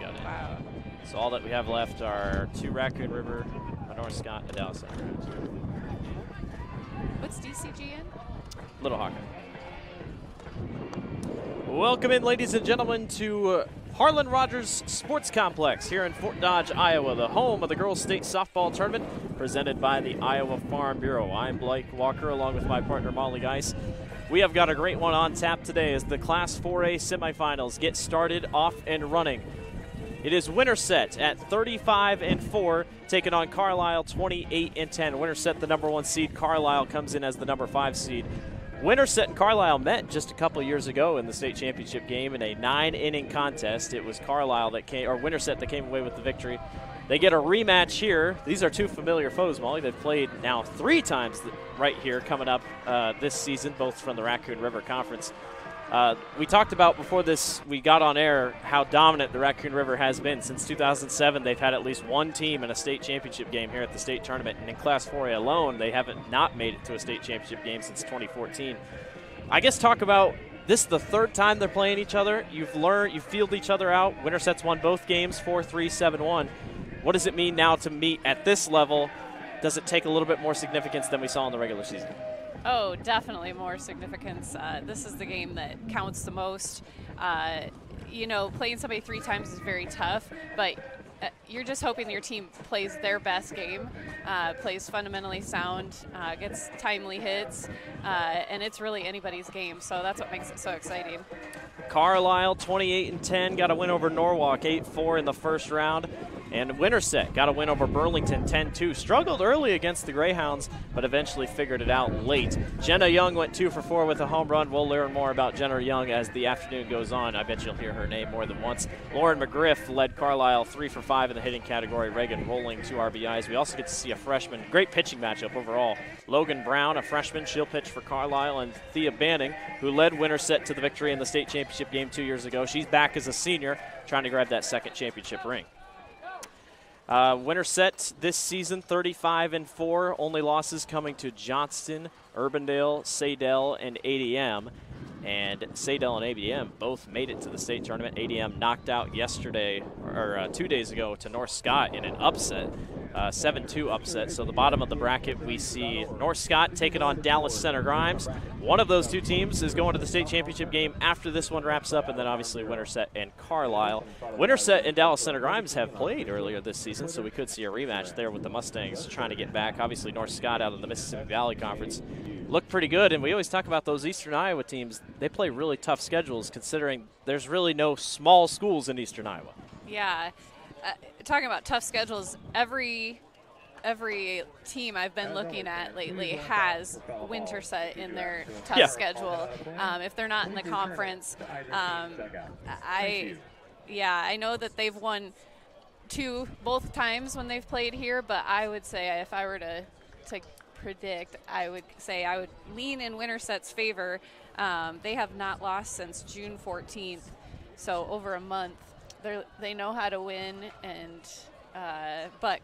got in. Wow. So all that we have left are 2 Raccoon River, a North Scott, and a Dallas Center. What's DCG in? Little Hawkeye. Welcome in, ladies and gentlemen, to Harlan Rogers Sports Complex here in Fort Dodge, Iowa, the home of the Girls State Softball Tournament presented by the Iowa Farm Bureau. I'm Blake Walker along with my partner Molly Geis. We have got a great one on tap today as the Class 4A semifinals get started off and running. It is Winterset at 35-4, taking on Carlisle 28-10. Winterset, the #1 seed. Carlisle comes in as the #5 seed. Winterset and Carlisle met just a couple years ago in the state championship game in a 9-inning contest. It was Carlisle that came, or Winterset that came away with the victory. They get a rematch here. These are 2 familiar foes, Molly. They've played now 3 times right here coming up this season, both from the Raccoon River Conference. We talked about before we got on air how dominant the Raccoon River has been. Since 2007, they've had at least 1 team in a state championship game here at the state tournament. And in Class 4A alone, they haven't not made it to a state championship game since 2014. I guess talk about this is the 3rd time they're playing each other. You've fielded each other out. Winterset's won both games 4-3, 7-1. What does it mean now to meet at this level? Does it take a little bit more significance than we saw in the regular season? Oh, definitely more significance. This is the game that counts the most. Playing somebody 3 times is very tough, but you're just hoping your team plays their best game, plays fundamentally sound, gets timely hits, and it's really anybody's game. So that's what makes it so exciting. Carlisle 28-10, got a win over Norwalk 8-4 in the first round. And Winterset got a win over Burlington 10-2. Struggled early against the Greyhounds, but eventually figured it out late. Jenna Young went 2 for 4 with a home run. We'll learn more about Jenna Young as the afternoon goes on. I bet you'll hear her name more than once. Lauren McGriff led Carlisle 3 for 5 in the hitting category. Reagan rolling 2 RBIs. We also get to see a freshman. Great pitching matchup overall. Logan Brown, a freshman. She'll pitch for Carlisle. And Thea Banning, who led Winterset to the victory in the state championship game 2 years ago. She's back as a senior, trying to grab that 2nd championship ring. Winterset this season 35-4. Only losses coming to Johnston, Urbandale, Saydel, and ADM. And Saydel and ADM both made it to the state tournament. ADM knocked out yesterday, or 2 days ago, to North Scott in an upset, 7-2 upset. So the bottom of the bracket, we see North Scott taking on Dallas Center Grimes. One of those 2 teams is going to the state championship game after this one wraps up, and then obviously Winterset and Carlisle. Winterset and Dallas Center Grimes have played earlier this season, so we could see a rematch there with the Mustangs trying to get back. Obviously North Scott out of the Mississippi Valley Conference look pretty good, and we always talk about those Eastern Iowa teams. They play really tough schedules considering there's really no small schools in Eastern Iowa. Yeah. Talking about tough schedules, every team I've been looking at lately has Winterset in their tough schedule. If they're not in the conference, I know that they've won 2 both times when they've played here, but I would say if I were to predict, I would say I would lean in Winterset's favor. They have not lost since June 14th, so over a month. They know how to win, and but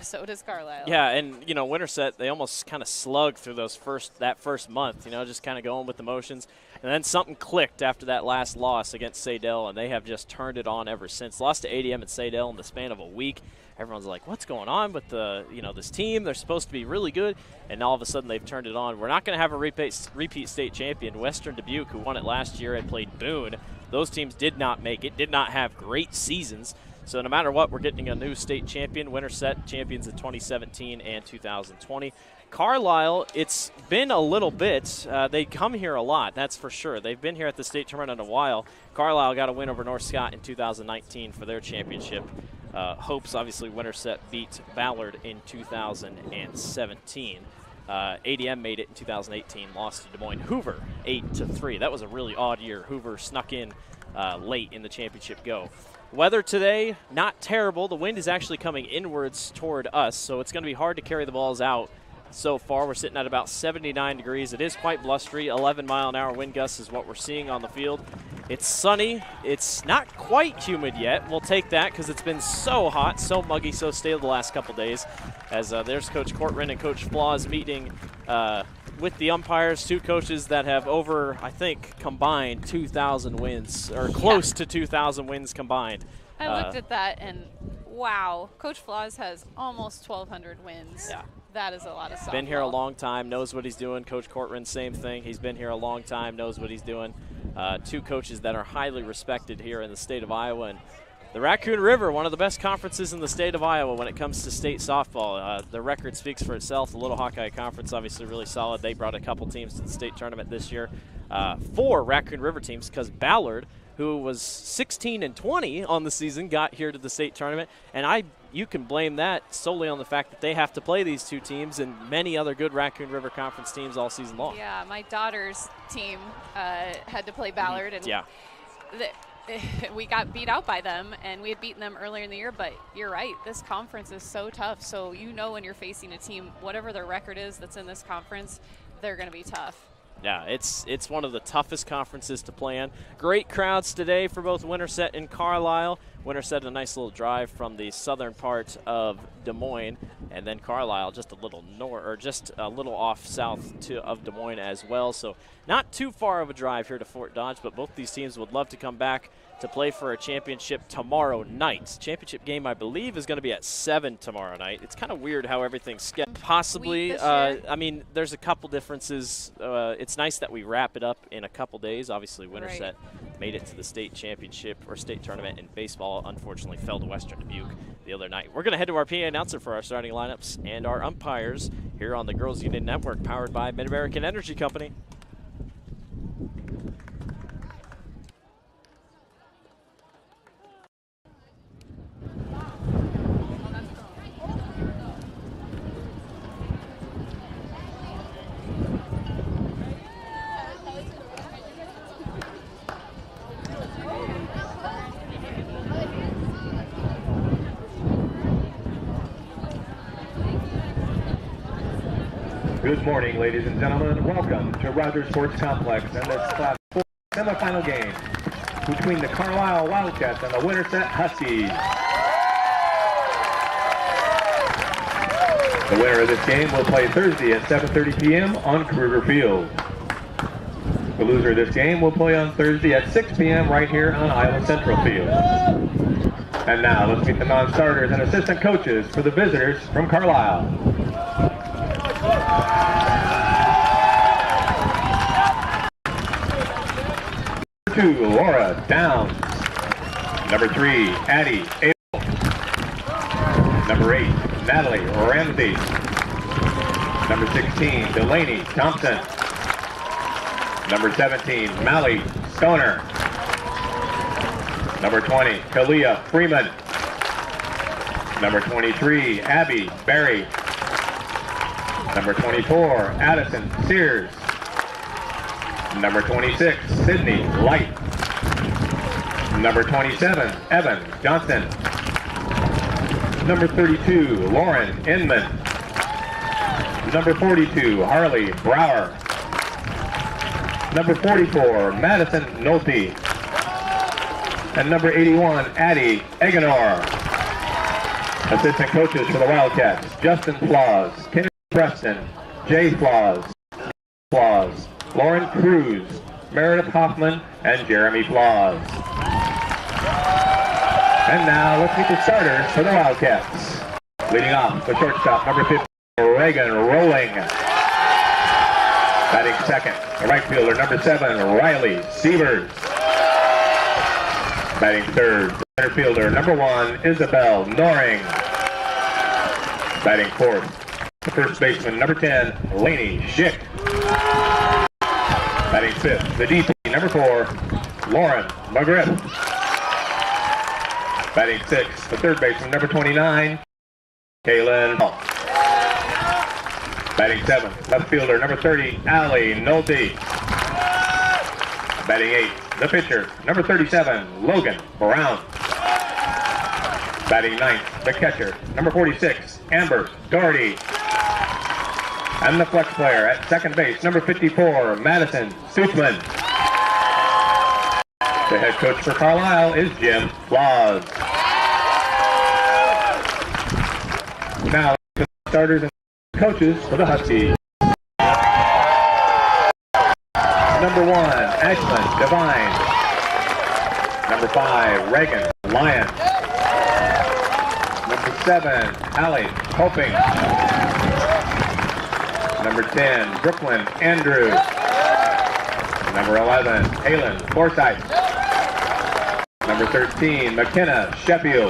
so does Carlisle. Yeah, and Winterset, they almost kind of slugged through that first month, just kind of going with the motions, and then something clicked after that last loss against Saydel, and they have just turned it on ever since. Lost to ADM and Saydel in the span of a week. Everyone's like, what's going on with this team? They're supposed to be really good, and all of a sudden they've turned it on. We're not going to have a repeat state champion. Western Dubuque, who won it last year, had played Boone. Those teams did not make it, did not have great seasons. So no matter what, we're getting a new state champion. Winterset champions in 2017 and 2020. Carlisle, it's been a little bit. They come here a lot, that's for sure. They've been here at the state tournament in a while. Carlisle got a win over North Scott in 2019 for their championship. Hopes, obviously, Winterset beat Ballard in 2017. ADM made it in 2018, lost to Des Moines Hoover 8-3. That was a really odd year. Hoover snuck in late in the championship go. Weather today, not terrible. The wind is actually coming inwards toward us, so it's going to be hard to carry the balls out. So far, we're sitting at about 79 degrees. It is quite blustery. 11-mile-an-hour wind gusts is what we're seeing on the field. It's sunny. It's not quite humid yet. We'll take that because it's been so hot, so muggy, so stale the last couple days. As there's Coach Cortrin and Coach Flaws meeting with the umpires, 2 coaches that have over, I think, combined 2,000 wins, or close to 2,000 wins combined. I looked at that and wow, Coach Flaws has almost 1,200 wins. Yeah. That is a lot of softball. Been here a long time, knows what he's doing. Coach Cortland, same thing. He's been here a long time, knows what he's doing. Two coaches that are highly respected here in the state of Iowa. And the Raccoon River, one of the best conferences in the state of Iowa when it comes to state softball. The record speaks for itself. The Little Hawkeye Conference, obviously really solid. They brought a couple teams to the state tournament this year. 4 Raccoon River teams, because Ballard, who was 16-20 on the season, got here to the state tournament. And you can blame that solely on the fact that they have to play these two teams and many other good Raccoon River Conference teams all season long. Yeah, my daughter's team had to play Ballard, and yeah. We got beat out by them, and we had beaten them earlier in the year. But you're right, this conference is so tough. So you know when you're facing a team, whatever their record is that's in this conference, they're going to be tough. Yeah, it's one of the toughest conferences to play in. Great crowds today for both Winterset and Carlisle. Winterset a nice little drive from the southern part of Des Moines, and then Carlisle just a little off south of Des Moines as well. So not too far of a drive here to Fort Dodge, but both these teams would love to come back to play for a championship tomorrow night. Championship game, I believe, is going to be at 7 tomorrow night. It's kind of weird how everything's scheduled. Possibly, I mean, there's a couple differences. It's nice that we wrap it up in a couple days. Obviously, Winterset made it to the state championship or state tournament in baseball. Unfortunately, fell to Western Dubuque the other night. We're going to head to our PA announcer for our starting lineups and our umpires here on the Girls Union Network, powered by Mid-American Energy Company. Good morning, ladies and gentlemen. Welcome to Rogers Sports Complex and this Class 4 semifinal game between the Carlisle Wildcats and the Winterset Huskies. The winner of this game will play Thursday at 7:30 p.m. on Kruger Field. The loser of this game will play on Thursday at 6 p.m. right here on Iowa Central Field. And now let's meet the non-starters and assistant coaches for the visitors from Carlisle. Number 2, Laura Downs. Number 3, Addie Abel. Number 8, Natalie Ramsey. Number 16, Delaney Thompson. Number 17, Mally Stoner. Number 20, Kalia Freeman. Number 23, Abby Berry. Number 24, Addison Sears. Number 26, Sydney Light. Number 27, Evan Johnson. Number 32, Lauren Inman. Number 42, Harley Brower. Number 44, Madison Nolte. And number 81, Addie Eganor. Assistant coaches for the Wildcats, Justin Flaws, Kennedy Preston, Jay Flaws, Lauren Cruz, Meredith Hoffman, and Jeremy Flaws. And now let's meet the starters for the Wildcats. Leading off, the shortstop, number 15, Reagan Rowling. Batting second, the right fielder, number 7, Riley Sievers. Batting third, the center fielder, number 1, Isabel Noring. Batting fourth, the first baseman, number 10, Lainey Schick. Batting fifth, the DP, number 4, Lauren McGriff. Batting sixth, the third baseman, number 29, Kaylin Hall. Batting seventh, left fielder, number 30, Allie Nolte. Batting eighth, the pitcher, number 37, Logan Brown. Batting ninth, the catcher, number 46, Amber Doherty. And the flex player at second base, number 54, Madison Suchman. The head coach for Carlisle is Jim Flaws. Now, the starters and coaches for the Huskies. Number 1, Ashlyn Devine. Number 5, Reagan Lyon. 7, Allie Hoping. Number 10, Brooklyn Andrews. Number 11, Halen Forsyth. Number 13, McKenna Sheffield.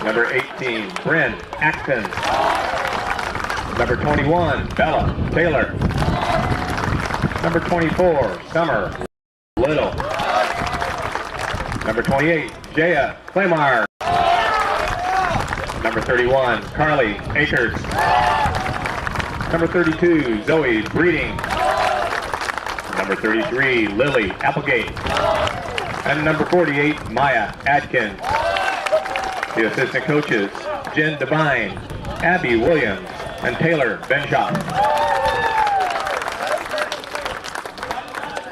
Number 18, Bryn Axton. Number 21, Bella Taylor. Number 24, Summer Little. Number 28, Jaya Claymar. Number 31, Carly Akers. Number 32, Zoe Breeding. Number 33, Lily Applegate. And number 48, Maya Adkins. The assistant coaches, Jen Devine, Abby Williams, and Taylor Benshaw.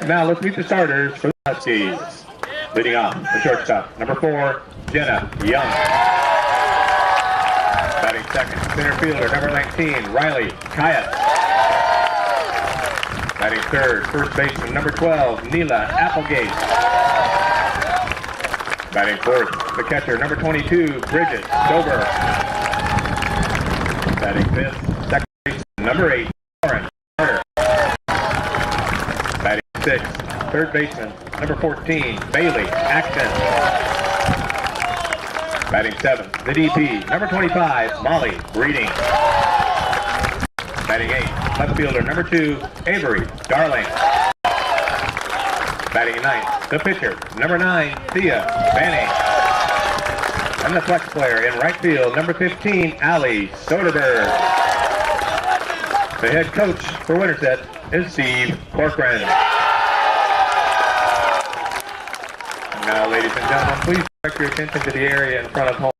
Now let's meet the starters for the Huskies. Leading off, the shortstop, number 4, Jenna Young. Batting second, center fielder, number 19, Riley Kayat. Batting third, first baseman, number 12, Neela Applegate. Batting fourth, the catcher, number 22, Bridget Stover. Batting fifth, second baseman, number 8, Lauren Carter. Batting sixth, third baseman, number 14, Bailey Acton. Batting seventh, the DP, number 25, Molly Breeding. Batting eighth, left fielder, number 2, Avery Darling. Batting ninth, the pitcher, number 9, Thea Banning. And the flex player in right field, number 15, Allie Soderberg. The head coach for Winterset is Steve Corcoran. Now, ladies and gentlemen, please direct your attention to the area in front of home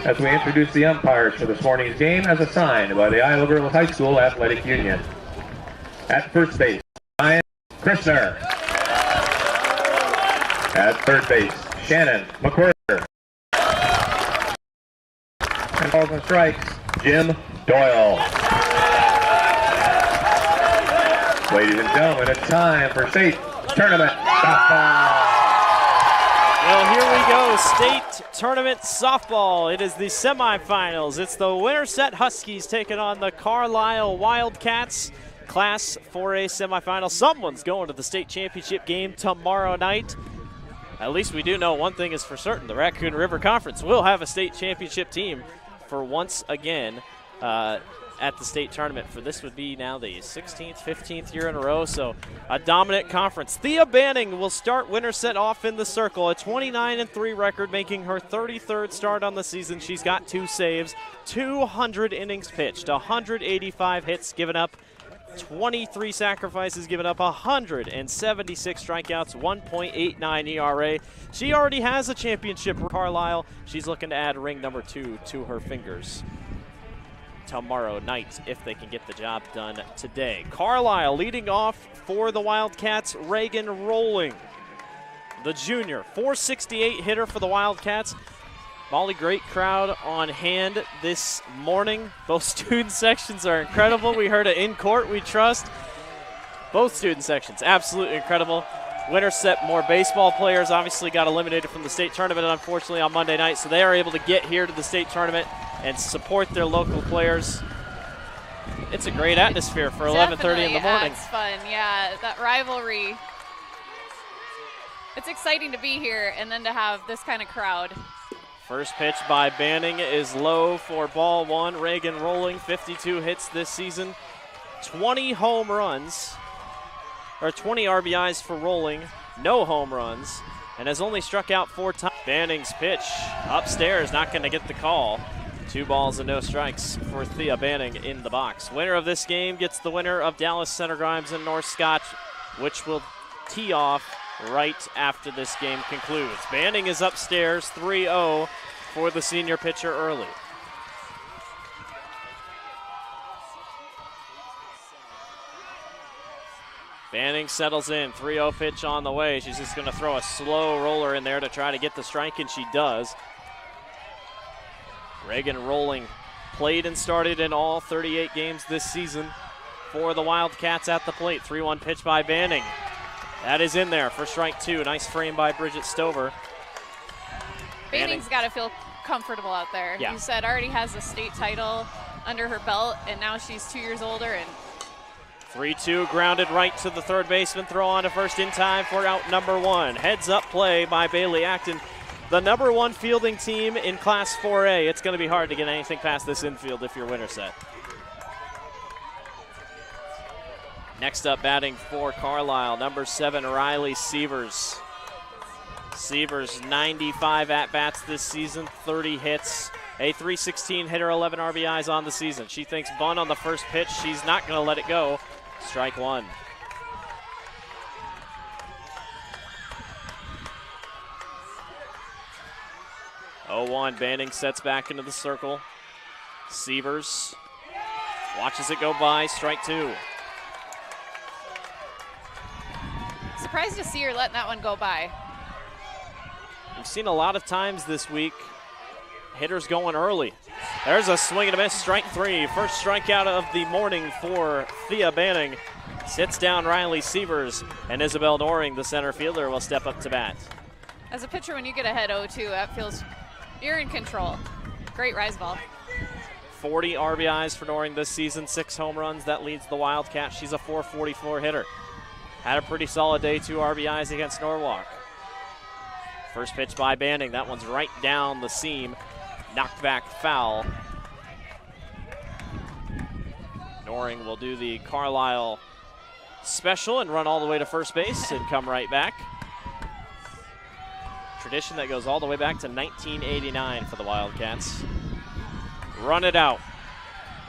as we introduce the umpires for this morning's game as assigned by the Iowa Girls High School Athletic Union. At first base, Ryan Krishner. At third base, Shannon McWhirter. And balls and strikes, Jim Doyle. Ladies and gentlemen, it's time for state tournament softball. Well, here we go, state tournament softball. It is the semifinals. It's the Winterset Huskies taking on the Carlisle Wildcats. Class 4A semifinal. Someone's going to the state championship game tomorrow night. At least we do know one thing is for certain. The Raccoon River Conference will have a state championship team for once again at the state tournament. For this would be now the 16th, 15th year in a row, so a dominant conference. Thea Banning will start Winterset off in the circle. A 29-3 record, making her 33rd start on the season. She's got 2 saves, 200 innings pitched, 185 hits given up, 23 sacrifices given up, 176 strikeouts, 1.89 ERA. She already has a championship with Carlisle. She's looking to add ring number 2 to her fingers tomorrow night if they can get the job done today. Carlisle leading off for the Wildcats, Reagan Rolling, the junior, 468 hitter for the Wildcats. Molly, great crowd on hand this morning. Both student sections are incredible. We heard it in court, we trust. Both student sections, absolutely incredible. Winterset, more baseball players, obviously got eliminated from the state tournament, unfortunately, on Monday night, so they are able to get here to the state tournament and support their local players. It's a great atmosphere for 11:30 in the morning. It's fun, yeah, that rivalry. It's exciting to be here and then to have this kind of crowd. First pitch by Banning is low for ball 1. Reagan Rolling, 52 hits this season, 20 home runs, or 20 RBIs for Rolling, no home runs, and has only struck out 4 times. Banning's pitch upstairs, not going to get the call. 2 balls and no strikes for Thea Banning in the box. Winner of this game gets the winner of Dallas Center Grimes and North Scotch, which will tee off right after this game concludes. Banning is upstairs, 3-0 for the senior pitcher early. Banning settles in, 3-0 pitch on the way. She's just going to throw a slow roller in there to try to get the strike, and she does. Reagan Rolling played and started in all 38 games this season for the Wildcats at the plate. 3-1 pitch by Banning. That is in there for strike 2. Nice frame by Bridget Stover. Banning's got to feel comfortable out there. Yeah. You said already has a state title under her belt, and now she's 2 years older. And 3-2 grounded right to the third baseman. Throw on to first in time for out number 1. Heads up play by Bailey Acton. The number 1 fielding team in Class 4A. It's going to be hard to get anything past this infield if you're Winterset. Next up batting for Carlisle, number 7, Riley Sievers. Sievers, 95 at-bats this season, 30 hits, a .316 hitter, 11 RBIs on the season. She thinks bunt on the first pitch. She's not going to let it go. Strike 1. Oh, 1, Banning sets back into the circle. Sievers watches it go by, strike 2. surprised to see her letting that one go by. We've seen a lot of times this week hitters going early. There's a swing and a miss, strike 3. First strikeout of the morning for Thea Banning. Sits down Riley Sievers, and Isabel Doring, the center fielder, will step up to bat. As a pitcher, when you get ahead 0-2, that feels you're in control. Great rise ball. 40 RBIs for Doring this season, 6 home runs. That leads the Wildcats. She's a .444 hitter. Had a pretty solid day, 2 RBIs against Norwalk. First pitch by Banning. That one's right down the seam. Knocked back foul. Doring will do the Carlisle special and run all the way to first base and come right back. Tradition that goes all the way back to 1989 for the Wildcats. Run it out,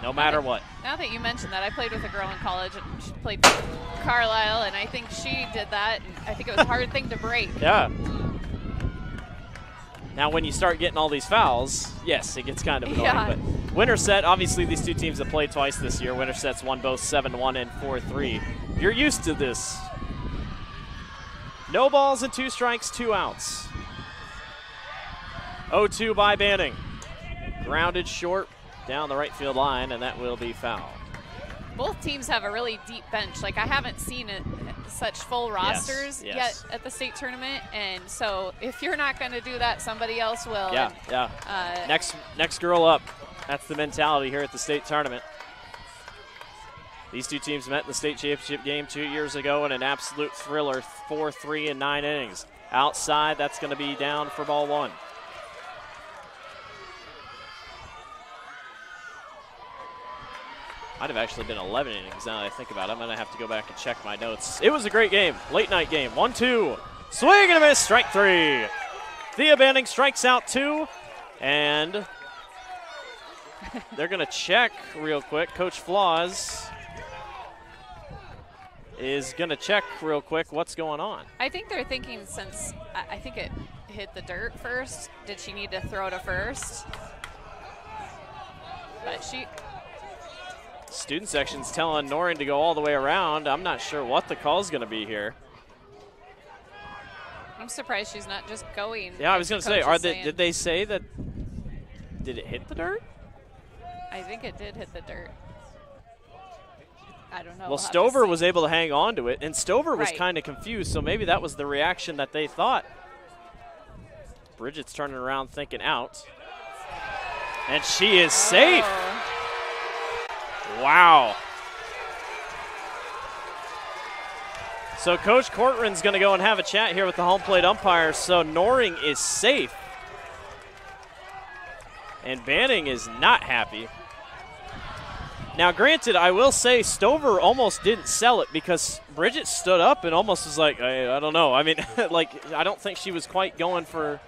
no matter what. Now that you mentioned that, I played with a girl in college, and she played for Carlisle, and I think she did that. And I think it was a hard thing to break. Yeah. Now, when you start getting all these fouls, yes, it gets kind of annoying. Yeah. But Winterset, obviously these two teams have played twice this year. Winterset's won both 7-1 and 4-3. You're used to this. No balls and 2 strikes, 2 outs. 0-2 by Banning. Grounded short down the right field line, and that will be foul. Both teams have a really deep bench. Like, I haven't seen such full rosters yet at the state tournament, and so if you're not going to do that, somebody else will. Yeah, next girl up. That's the mentality here at the state tournament. These two teams met in the state championship game 2 years ago in an absolute thriller, 4-3 in 9 innings. Outside, that's going to be down for ball 1. Might have actually been 11 innings now that I think about it. I'm going to have to go back and check my notes. It was a great game, late night game. 1-2, swing and a miss, strike 3. Thea Banning strikes out 2, and they're going to check real quick. Coach Flaws is going to check real quick what's going on. I think they're thinking, since I think it hit the dirt first, did she need to throw to first? But she... Student section's telling Norin to go all the way around. I'm not sure what the call's going to be here. I'm surprised she's not just going. Yeah, I was going to say, did they say that? Did it hit the dirt? I think it did hit the dirt. I don't know. Well, Stover was able to hang on to it, and Stover was kind of confused, so maybe that was the reaction that they thought. Bridget's turning around thinking out. And she is safe. Wow. So Coach Corcoran's going to go and have a chat here with the home plate umpire. So Noring is safe. And Banning is not happy. Now, granted, I will say Stover almost didn't sell it because Bridget stood up and almost was like, I don't know. I mean, like, I don't think she was quite going for.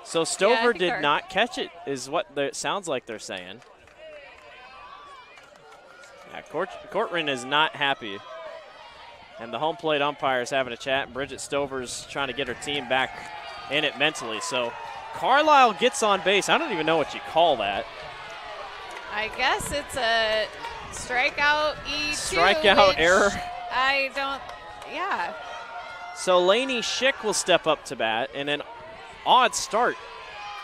So Stover did not catch it, is what it sounds like they're saying. Yeah, Corcoran is not happy. And the home plate umpire is having a chat. Bridget Stover's trying to get her team back in it mentally. So Carlisle gets on base. I don't even know what you call that. I guess it's a strikeout E2. Strikeout error. I don't, yeah. So Lainey Schick will step up to bat, and an odd start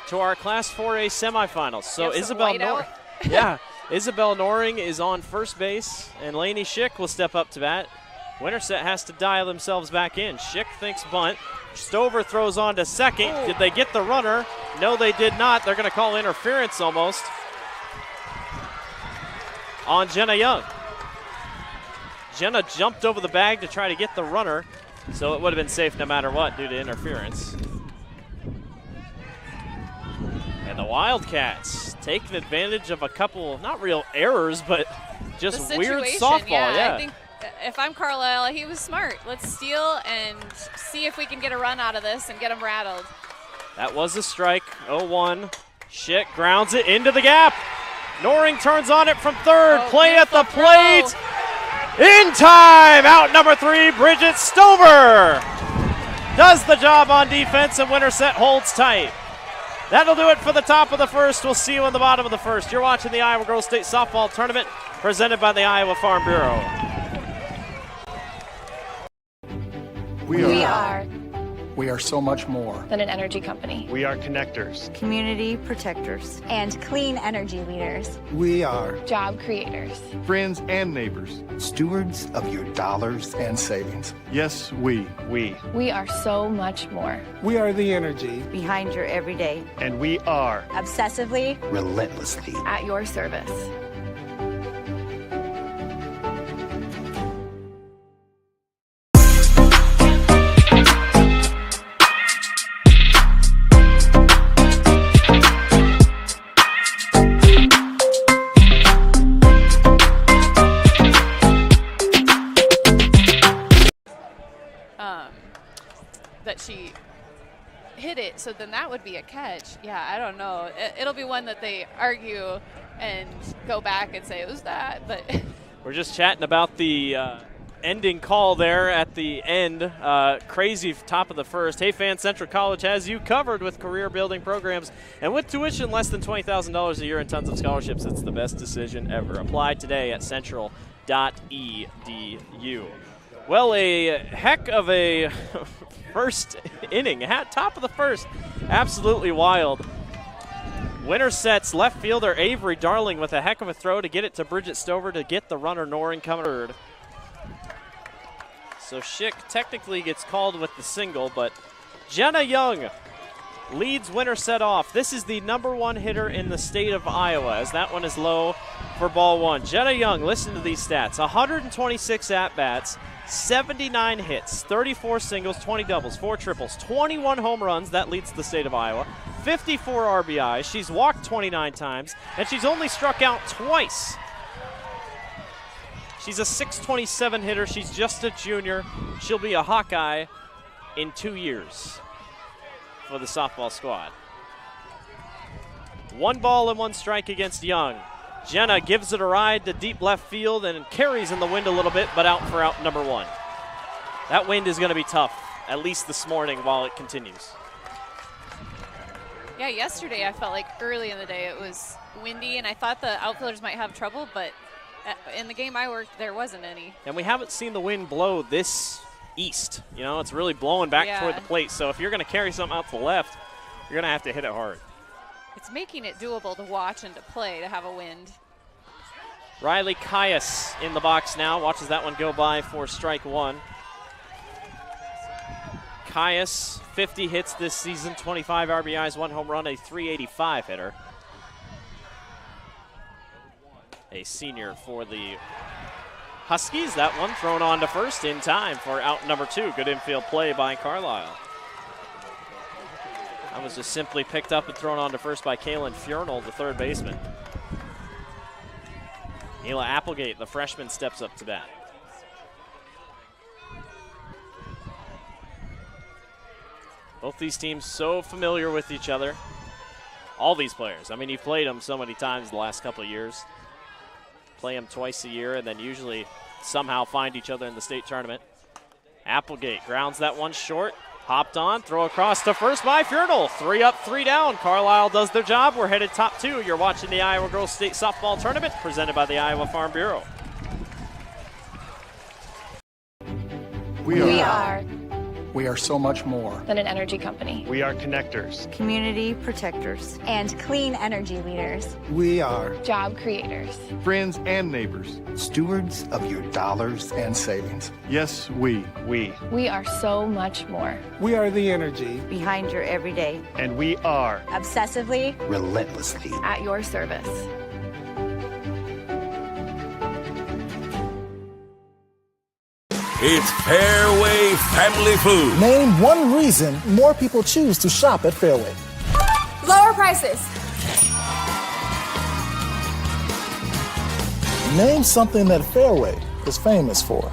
to our Class 4A semifinals. So Isabel Noring, Isabel Noring is on first base, and Lainey Schick will step up to bat. Winterset has to dial themselves back in. Schick thinks bunt. Stover throws on to second. Did they get the runner? No, they did not. They're going to call interference almost on Jenna Young. Jenna jumped over the bag to try to get the runner, so it would have been safe no matter what due to interference. And the Wildcats taking advantage of a couple, not real errors, but just weird softball. Yeah, I think if I'm Carlisle, he was smart. Let's steal and see if we can get a run out of this and get them rattled. That was a strike, 0-1. Schick grounds it into the gap. Noring turns on it from third. Play at the plate. In time, out number 3, Bridget Stover does the job on defense, and Winterset holds tight. That'll do it for the top of the first. We'll see you in the bottom of the first. You're watching the Iowa Girls State Softball Tournament presented by the Iowa Farm Bureau. We are so much more than an energy company. We are connectors, community protectors, and clean energy leaders. We are job creators, friends and neighbors, stewards of your dollars and savings. Yes, we are so much more. We are the energy behind your everyday. And we are obsessively, relentlessly at your service. That she hit it, so then that would be a catch. Yeah, I don't know. It'll be one that they argue and go back and say it was that, but we're just chatting about the ending call there at the end. Crazy top of the first. Hey, Fan Central College has you covered with career building programs, and with tuition less than $20,000 a year and tons of scholarships, it's the best decision ever. Apply today at central.edu. Well, a heck of a first inning, top of the first, absolutely wild. Winterset's left fielder Avery Darling with a heck of a throw to get it to Bridget Stover to get the runner Noring coming third. So Schick technically gets called with the single, but Jenna Young leads Winterset off. This is the #1 hitter in the state of Iowa, as that one is low for ball one. Jenna Young, listen to these stats: 126 at-bats, 79 hits, 34 singles, 20 doubles, 4 triples, 21 home runs. That leads the state of Iowa. 54 RBIs. She's walked 29 times, and she's only struck out twice. She's a .627 hitter. She's just a junior. She'll be a Hawkeye in 2 years for the softball squad. 1 ball and 1 strike against Young. Jenna gives it a ride to deep left field and carries in the wind a little bit, but out for out number 1. That wind is going to be tough, at least this morning while it continues. Yeah, yesterday I felt like early in the day it was windy, and I thought the outfielders might have trouble, but in the game I worked, there wasn't any. And we haven't seen the wind blow this east. You know, it's really blowing back toward the plate, so if you're going to carry something out to the left, you're going to have to hit it hard. It's making it doable to watch and to play, to have a wind. Riley Caius in the box now. Watches that one go by for strike 1. Caius, 50 hits this season, 25 RBIs, 1 home run, a .385 hitter. A senior for the Huskies. That one thrown on to first in time for out number 2. Good infield play by Carlisle. That was just simply picked up and thrown on to first by Kaylin Fjernal, the third baseman. Mila Applegate, the freshman, steps up to bat. Both these teams so familiar with each other. All these players. I mean, you've played them so many times the last couple of years. Play them twice a year and then usually somehow find each other in the state tournament. Applegate grounds that one short. Hopped on, throw across to first by Fjernal. 3 up, 3 down. Carlisle does their job. We're headed top 2. You're watching the Iowa Girls State Softball Tournament presented by the Iowa Farm Bureau. We are We are so much more. than an energy company. We are connectors. Community protectors. And clean energy leaders. We are Job creators. Friends and neighbors. stewards of your dollars and savings. Yes, we. We are so much more. We are the energy. Behind your everyday. And we are. Obsessively. Relentlessly. At your service. It's Fairway Family Food. Name one reason more people choose to shop at Fairway. Lower prices. Name something that Fairway is famous for.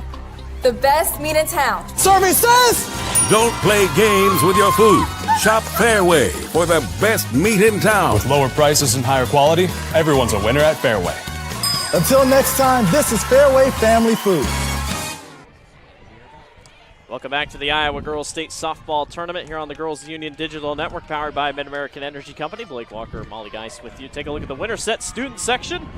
The best meat in town. Services! Don't play games with your food. Shop Fairway for the best meat in town. With lower prices and higher quality, everyone's a winner at Fairway. Until next time, this is Fairway Family Food. Welcome back to the Iowa Girls State Softball Tournament here on the Girls Union Digital Network, powered by Mid-American Energy Company. Blake Walker, Molly Geist with you. Take a look at the Winterset student section.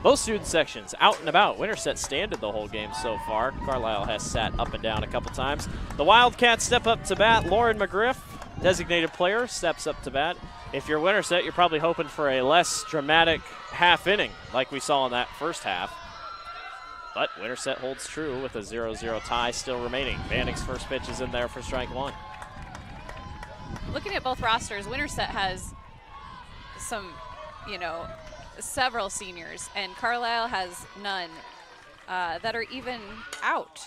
Both student sections out and about. Winterset standing the whole game so far. Carlisle has sat up and down a couple times. The Wildcats step up to bat. Lauren McGriff, designated player, steps up to bat. If you're Winterset, you're probably hoping for a less dramatic half inning like we saw in that first half. But Winterset holds true with a 0-0 tie still remaining. Banning's first pitch is in there for strike one. Looking at both rosters, Winterset has some, several seniors, and Carlisle has none that are even out.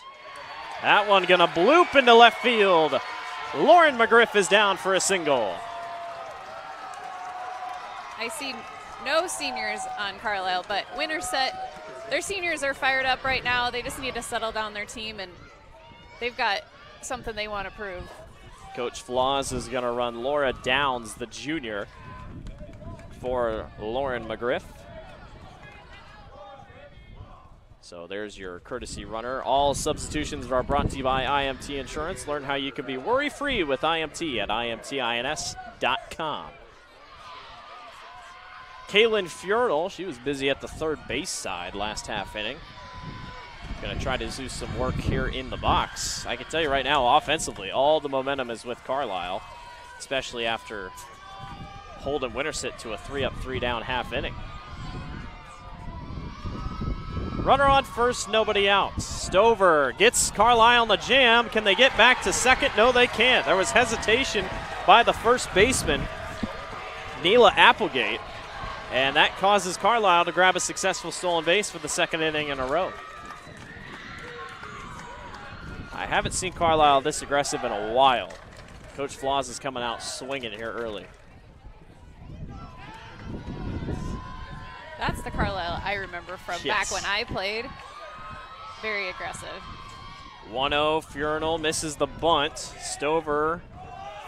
That one gonna bloop into left field. Lauren McGriff is down for a single. I see no seniors on Carlisle, but Winterset, their seniors are fired up right now. They just need to settle down their team, and they've got something they want to prove. Coach Flaws is going to run Laura Downs, the junior, for Lauren McGriff. So there's your courtesy runner. All substitutions are brought to you by IMT Insurance. Learn how you can be worry-free with IMT at imtins.com. Kaylin Furnal, she was busy at the third base side last half inning. Going to try to do some work here in the box. I can tell you right now, offensively, all the momentum is with Carlisle, especially after holding Winterset to a 3-up, 3-down half inning. Runner on first, nobody out. Stover gets Carlisle on the jam. Can they get back to second? No, they can't. There was hesitation by the first baseman, Neela Applegate. And that causes Carlisle to grab a successful stolen base for the second inning in a row. I haven't seen Carlisle this aggressive in a while. Coach Flaws is coming out swinging here early. That's the Carlisle I remember from back when I played. Very aggressive. 1-0, Furnal misses the bunt. Stover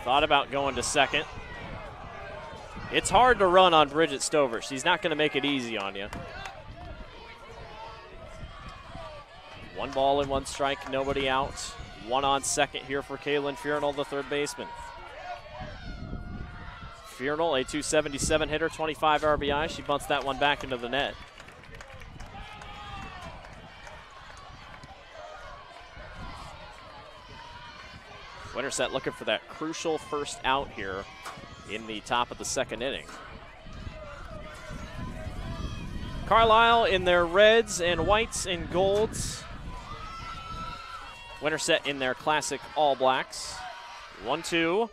thought about going to second. It's hard to run on Bridget Stover. She's not going to make it easy on you. 1 ball and 1 strike, nobody out. 1 on second here for Kaylin Furnal, the third baseman. Furnal, a .277 hitter, 25 RBI. She bunts that one back into the net. Winterset looking for that crucial first out here in the top of the second inning. Carlisle in their reds and whites and golds. Winterset in their classic all blacks. 1-2.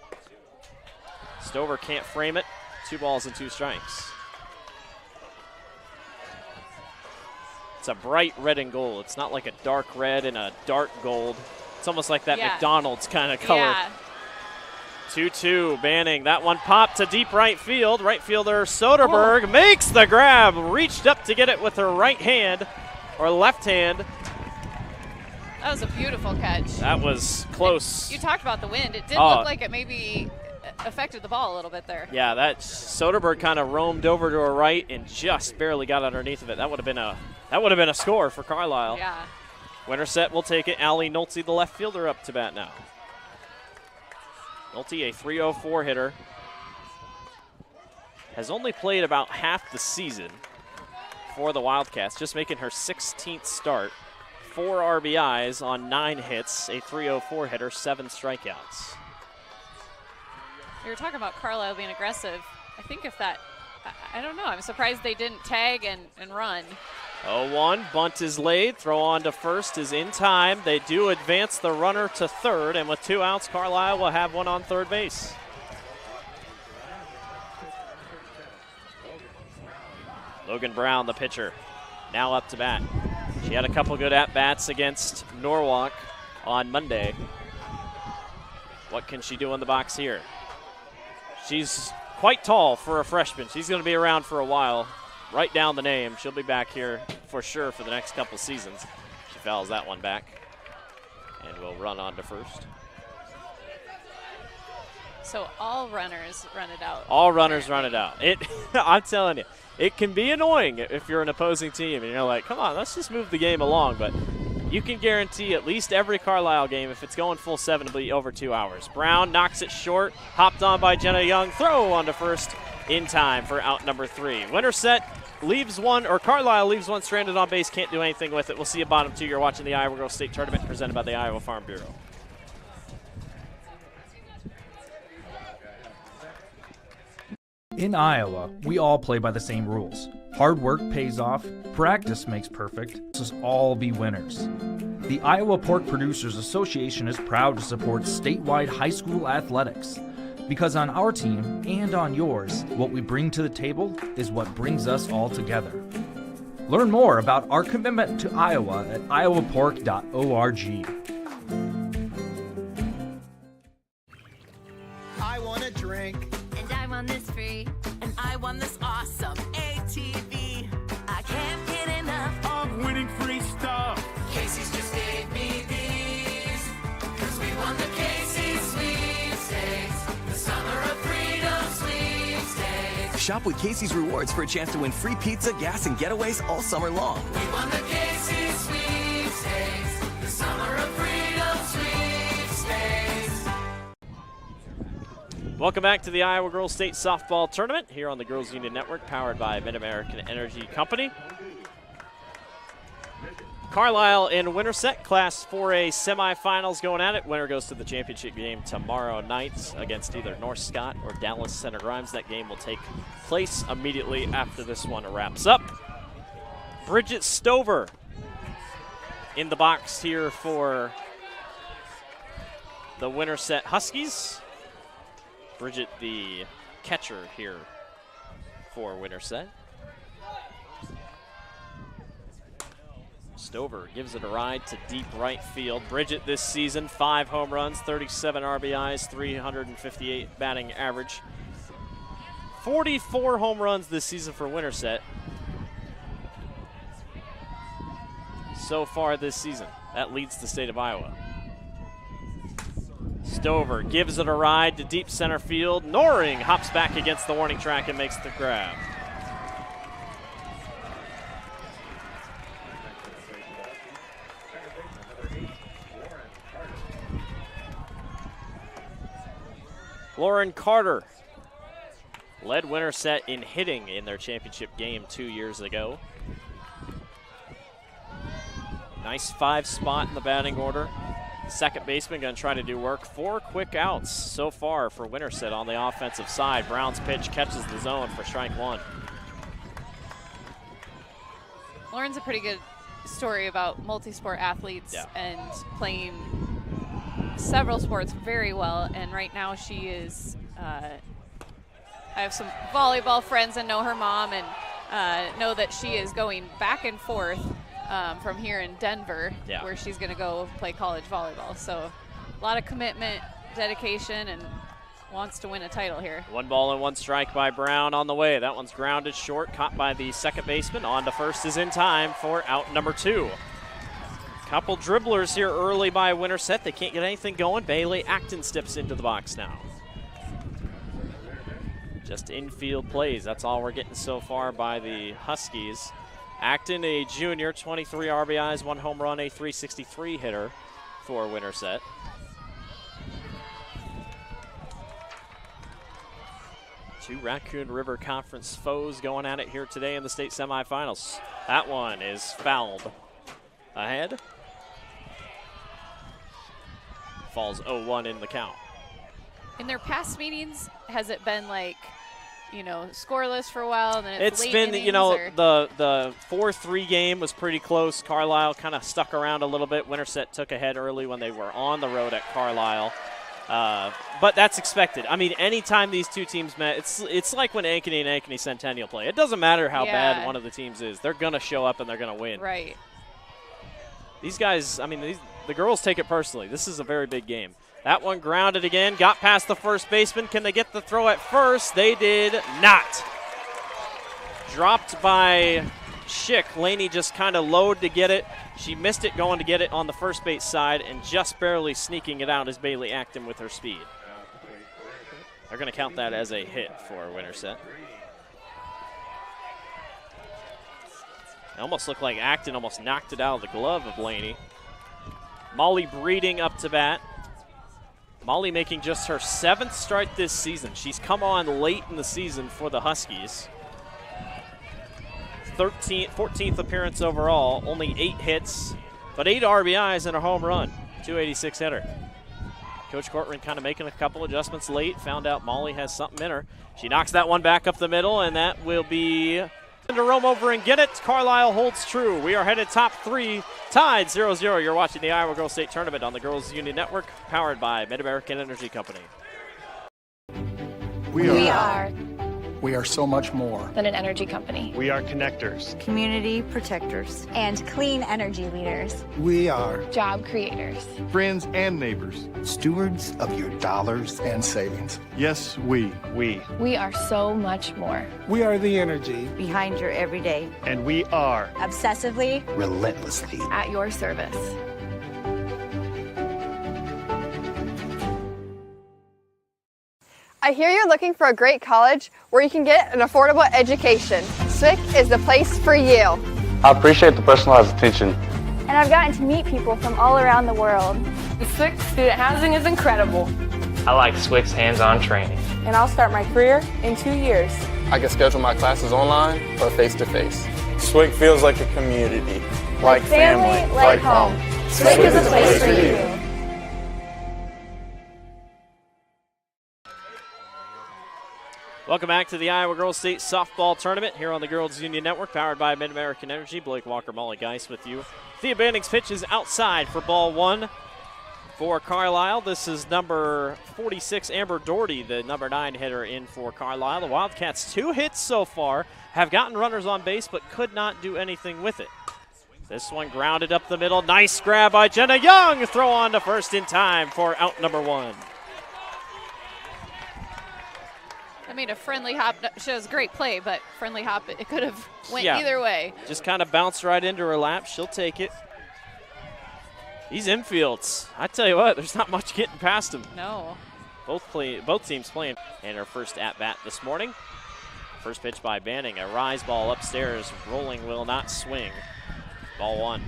Stover can't frame it. 2 balls and 2 strikes. It's a bright red and gold. It's not like a dark red and a dark gold. It's almost like that McDonald's kind of color. Yeah. 2-2, Banning. That one popped to deep right field. Right fielder Soderberg makes the grab. Reached up to get it with her right hand, or left hand. That was a beautiful catch. That was close. You talked about the wind. It did look like it maybe affected the ball a little bit there. Yeah, that Soderberg kind of roamed over to her right and just barely got underneath of it. That would have been a score for Carlisle. Yeah. Winterset will take it. Allie Nolte, the left fielder, up to bat now. Nolte, a .304 hitter, has only played about half the season for the Wildcats, just making her 16th start. 4 RBIs on 9 hits, a .304 hitter, 7 strikeouts. You were talking about Carlisle being aggressive. I think if that, I don't know. I'm surprised they didn't tag and run. 0-1, bunt is laid. Throw on to first is in time. They do advance the runner to third, and with 2 outs, Carlisle will have one on third base. Logan Brown, the pitcher, now up to bat. She had a couple good at-bats against Norwalk on Monday. What can she do in the box here? She's quite tall for a freshman. She's going to be around for a while. Write down the name. She'll be back here for sure for the next couple seasons. She fouls that one back and will run on to first. So all runners run it out. All runners run it out. I'm telling you, it can be annoying if you're an opposing team and you're like, come on, let's just move the game along. But you can guarantee at least every Carlisle game, if it's going full 7, it'll be over 2 hours. Brown knocks it short, hopped on by Jenna Young, throw on to first in time for out number 3. Winterset leaves one, or Carlisle leaves one stranded on base, can't do anything with it. We'll see you bottom 2. You're watching the Iowa Girls State Tournament presented by the Iowa Farm Bureau. In Iowa, we all play by the same rules. Hard work pays off, practice makes perfect, let's all be winners. The Iowa Pork Producers Association is proud to support statewide high school athletics. Because on our team, and on yours, what we bring to the table is what brings us all together. Learn more about our commitment to Iowa at iowapork.org. I want a drink. And I want this free. And I want this awesome ATV. I can't get enough of winning free stuff. Casey's just gave me these. Cause we won the Casey's sweepstakes. The Summer of Freedom sweepstakes. Shop with Casey's Rewards for a chance to win free pizza, gas, and getaways all summer long. We won the Casey's sweepstakes. The Summer of Freedom sweepstakes. Welcome back to the Iowa Girls State Softball Tournament here on the Girls Union Network, powered by Mid-American Energy Company. Carlisle and Winterset Class 4A semifinals going at it. Winner goes to the championship game tomorrow night against either North Scott or Dallas Center Grimes. That game will take place immediately after this one wraps up. Bridget Stover in the box here for the Winterset Huskies. Bridget, the catcher here for Winterset. Stover gives it a ride to deep right field. Bridget this season, 5 home runs, 37 RBIs, 358 batting average. 44 home runs this season for Winterset so far this season. That leads the state of Iowa. Stover gives it a ride to deep center field. Noring hops back against the warning track and makes the grab. Lauren Carter led Winterset in hitting in their championship game 2 years ago. Nice 5 spot in the batting order. Second baseman going to try to do work. 4 quick outs so far for Winterset on the offensive side. Brown's pitch catches the zone for strike 1. Lauren's a pretty good story about multi-sport athletes and playing several sports very well. And right now she is, I have some volleyball friends and know her mom and know that she is going back and forth from here in Denver, where she's going to go play college volleyball. So a lot of commitment, dedication, and wants to win a title here. 1 ball and 1 strike by Brown on the way. That one's grounded short, caught by the second baseman. On to first is in time for out number 2. Couple dribblers here early by Winterset. They can't get anything going. Bailey Acton steps into the box now. Just infield plays. That's all we're getting so far by the Huskies. Acton, a junior, 23 RBIs, 1 home run, a .363 hitter for Winterset. Two Raccoon River Conference foes going at it here today in the state semifinals. That one is fouled ahead. falls 0-1 in the count. In their past meetings, has it been like, you know, scoreless for a while and then it's late been, innings, you know, or? the 4-3 game was pretty close. Carlisle kind of stuck around a little bit. Winterset took ahead early when they were on the road at Carlisle. But that's expected. I mean, anytime these two teams met, it's like when Ankeny and Ankeny Centennial play. It doesn't matter how bad one of the teams is. They're going to show up and they're going to win. Right. These guys, I mean, the girls take it personally. This is a very big game. That one grounded again, got past the first baseman. Can they get the throw at first? They did not. Dropped by Schick. Laney just kind of low to get it. She missed it going to get it on the first base side and just barely sneaking it out is Bailey Acton with her speed. They're going to count that as a hit for Winterset. It almost looked like Acton almost knocked it out of the glove of Laney. Molly Breeding up to bat. Molly making just her 7th start this season. She's come on late in the season for the Huskies. 14th appearance overall, only 8 hits, but 8 RBIs and a home run, 286 hitter. Coach Corcoran kind of making a couple adjustments late, found out Molly has something in her. She knocks that one back up the middle, and that will be to roam over and get it. Carlisle holds true. We are headed top 3, tied 0-0. You're watching the Iowa Girls State Tournament on the Girls Union Network, powered by Mid-American Energy Company. We are so much more than an energy company. We are connectors, Community protectors. And clean energy leaders. We are Job creators. friends and neighbors. stewards of your dollars and savings. Yes, we. We are so much more. We are the energy. Behind your everyday. And we are. Obsessively. Relentlessly. At your service. I hear you're looking for a great college where you can get an affordable education. SWIC is the place for you. I appreciate the personalized attention. And I've gotten to meet people from all around the world. The SWIC student housing is incredible. I like SWIC's hands-on training. And I'll start my career in 2 years. I can schedule my classes online or face-to-face. SWIC feels like a community. Like family, like home. SWIC is a place for you. Welcome back to the Iowa Girls State Softball Tournament here on the Girls Union Network, powered by Mid-American Energy. Blake Walker, Molly Geis with you. Thea Banning's pitch is outside for ball 1 for Carlisle. This is number 46, Amber Doherty, the number 9 hitter in for Carlisle. The Wildcats 2 hits so far, have gotten runners on base, but could not do anything with it. This one grounded up the middle. Nice grab by Jenna Young. Throw on to first in time for out number 1. I mean, a friendly hop shows great play, but friendly hop, it could have went either way. Just kind of bounced right into her lap. She'll take it. These infields, I tell you what, there's not much getting past them. No. Both teams playing. And her first at-bat this morning. First pitch by Banning. A rise ball upstairs. Rolling will not swing. Ball 1.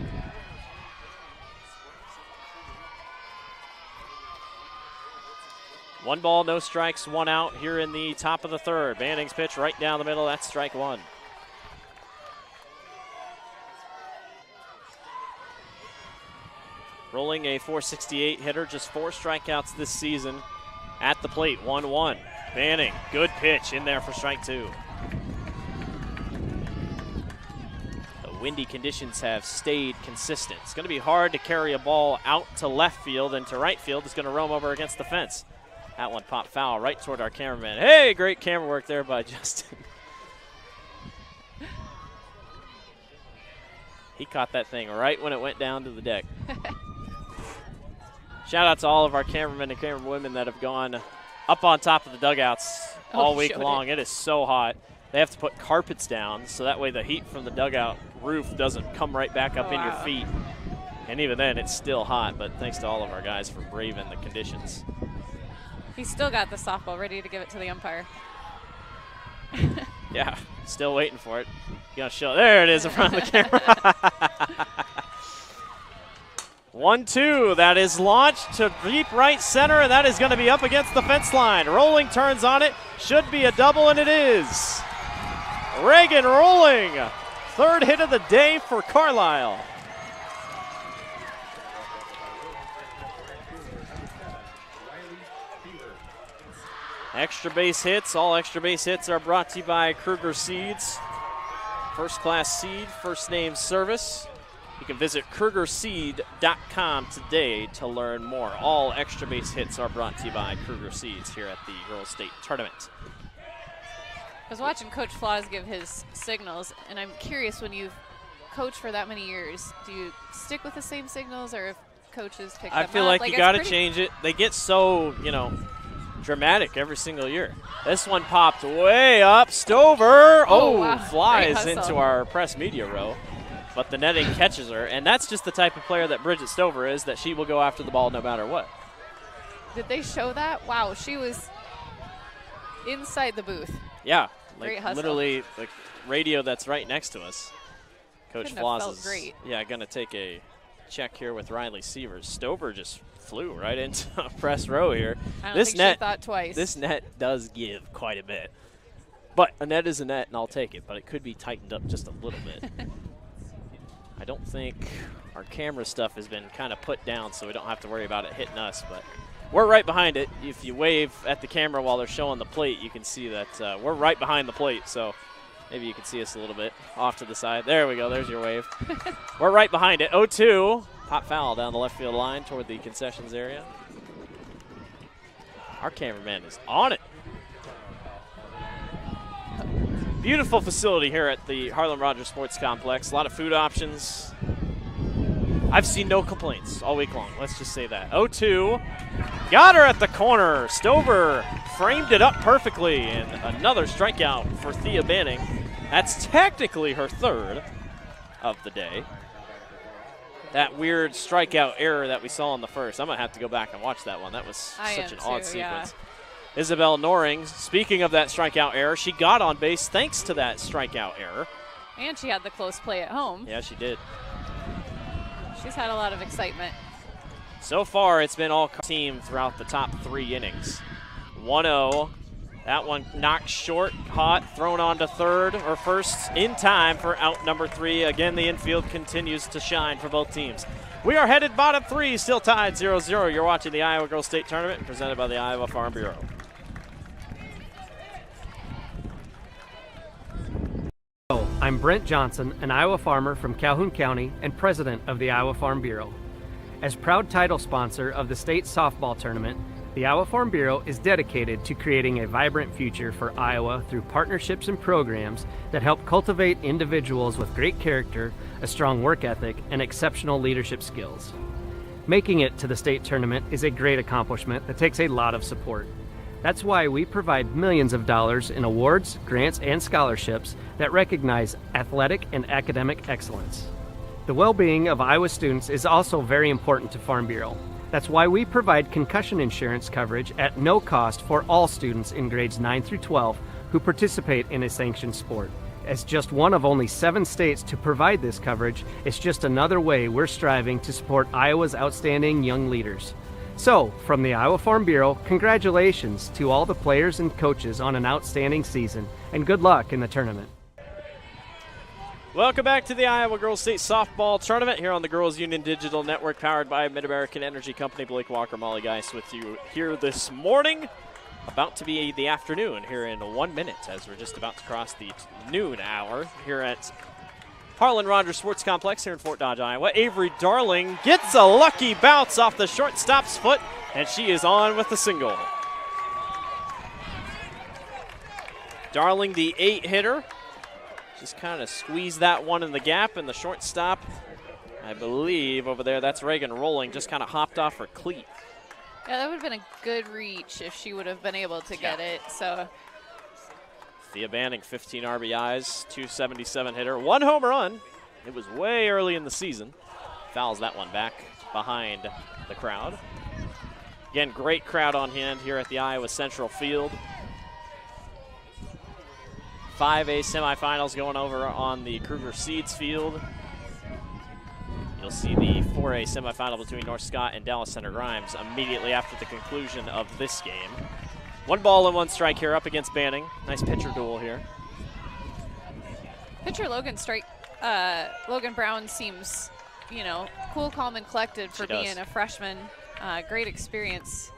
One ball, no strikes, 1 out here in the top of the 3rd. Banning's pitch right down the middle. That's strike 1. Rolling a .468 hitter, just 4 strikeouts this season at the plate. 1-1. Banning, good pitch in there for strike 2. The windy conditions have stayed consistent. It's going to be hard to carry a ball out to left field and to right field. It's going to roam over against the fence. That one popped foul right toward our cameraman. Hey, great camera work there by Justin. He caught that thing right when it went down to the deck. Shout out to all of our cameramen and camerawomen that have gone up on top of the dugouts all week long. It is so hot. They have to put carpets down so that way the heat from the dugout roof doesn't come right back up in your feet. And even then, it's still hot, but thanks to all of our guys for braving the conditions. He's still got the softball ready to give it to the umpire. Yeah, still waiting for it. You gotta show. There it is in front of the camera. 1-2. That is launched to deep right center, and that is going to be up against the fence line. Rolling turns on it. Should be a double, and it is. Reagan Rolling. 3rd hit of the day for Carlisle. Extra base hits. All extra base hits are brought to you by Kruger Seeds. First class seed, first name service. You can visit KrugerSeed.com today to learn more. All extra base hits are brought to you by Kruger Seeds here at the Girls State Tournament. I was watching Coach Flaws give his signals, and I'm curious, when you've coached for that many years, do you stick with the same signals, or if coaches pick them up? I feel like you got to change it. They get so, dramatic every single year. This one popped way up. Stover, wow. Flies into our press media row. But the netting catches her, and that's just the type of player that Bridget Stover is, that she will go after the ball no matter what. Did they show that? Wow, she was inside the booth. Yeah, Great hustle. Literally, radio that's right next to us. Coach Flaws felt is great. going to take a check here with Riley Sievers. Stover just flew right into a press row here. I don't think she thought twice. This net does give quite a bit. But a net is a net, and I'll take it. But it could be tightened up just a little bit. I don't think our camera stuff has been kind of put down, so we don't have to worry about it hitting us. But we're right behind it. If you wave at the camera while they're showing the plate, you can see that we're right behind the plate. So maybe you can see us a little bit off to the side. There we go. There's your wave. We're right behind it. 0-2. Pop foul down the left field line toward the concessions area. Our cameraman is on it. Beautiful facility here at the Harlan Rogers Sports Complex. A lot of food options. I've seen no complaints all week long. Let's just say that. 0-2. Got her at the corner. Stover framed it up perfectly. And another strikeout for Thea Banning. That's technically her third of the day. That weird strikeout error that we saw in the first. I'm going to have to go back and watch that one. That was such an odd sequence. Yeah. Isabel Noring, speaking of that strikeout error, she got on base thanks to that strikeout error. And she had the close play at home. Yeah, she did. She's had a lot of excitement. So far, it's been all team throughout the top 3 innings. 1-0. That one knocked short, hot, thrown on to third or first in time for out number 3. Again, the infield continues to shine for both teams. We are headed bottom 3, still tied 0-0. You're watching the Iowa Girls State Tournament presented by the Iowa Farm Bureau. I'm Brent Johnson, an Iowa farmer from Calhoun County and president of the Iowa Farm Bureau. As proud title sponsor of the state softball tournament, the Iowa Farm Bureau is dedicated to creating a vibrant future for Iowa through partnerships and programs that help cultivate individuals with great character, a strong work ethic, and exceptional leadership skills. Making it to the state tournament is a great accomplishment that takes a lot of support. That's why we provide millions of dollars in awards, grants, and scholarships that recognize athletic and academic excellence. The well-being of Iowa students is also very important to Farm Bureau. That's why we provide concussion insurance coverage at no cost for all students in grades 9 through 12 who participate in a sanctioned sport. As just one of only 7 states to provide this coverage, it's just another way we're striving to support Iowa's outstanding young leaders. So, from the Iowa Farm Bureau, congratulations to all the players and coaches on an outstanding season, and good luck in the tournament. Welcome back to the Iowa Girls State Softball Tournament here on the Girls Union Digital Network, powered by Mid-American Energy Company. Blake Walker, Molly Geis with you here this morning. About to be the afternoon here in 1 minute, as we're just about to cross the noon hour here at Harlan Rogers Sports Complex here in Fort Dodge, Iowa. Avery Darling gets a lucky bounce off the shortstop's foot, and she is on with the single. Darling, the 8-hitter, just kind of squeezed that one in the gap, and the shortstop, I believe over there, that's Reagan Rolling, just kind of hopped off her cleat. Yeah, that would have been a good reach if she would have been able to get it. So Thea Banning, 15 RBIs, 277 hitter, 1 home run. It was way early in the season. Fouls that one back behind the crowd. Again, great crowd on hand here at the Iowa Central Field. 5A semifinals going over on the Kruger Seeds field. You'll see the 4A semifinal between North Scott and Dallas Center Grimes immediately after the conclusion of this game. 1 ball and 1 strike here up against Banning. Nice pitcher duel here. Pitcher Logan Brown seems, cool, calm, and collected for being a freshman. Great experience.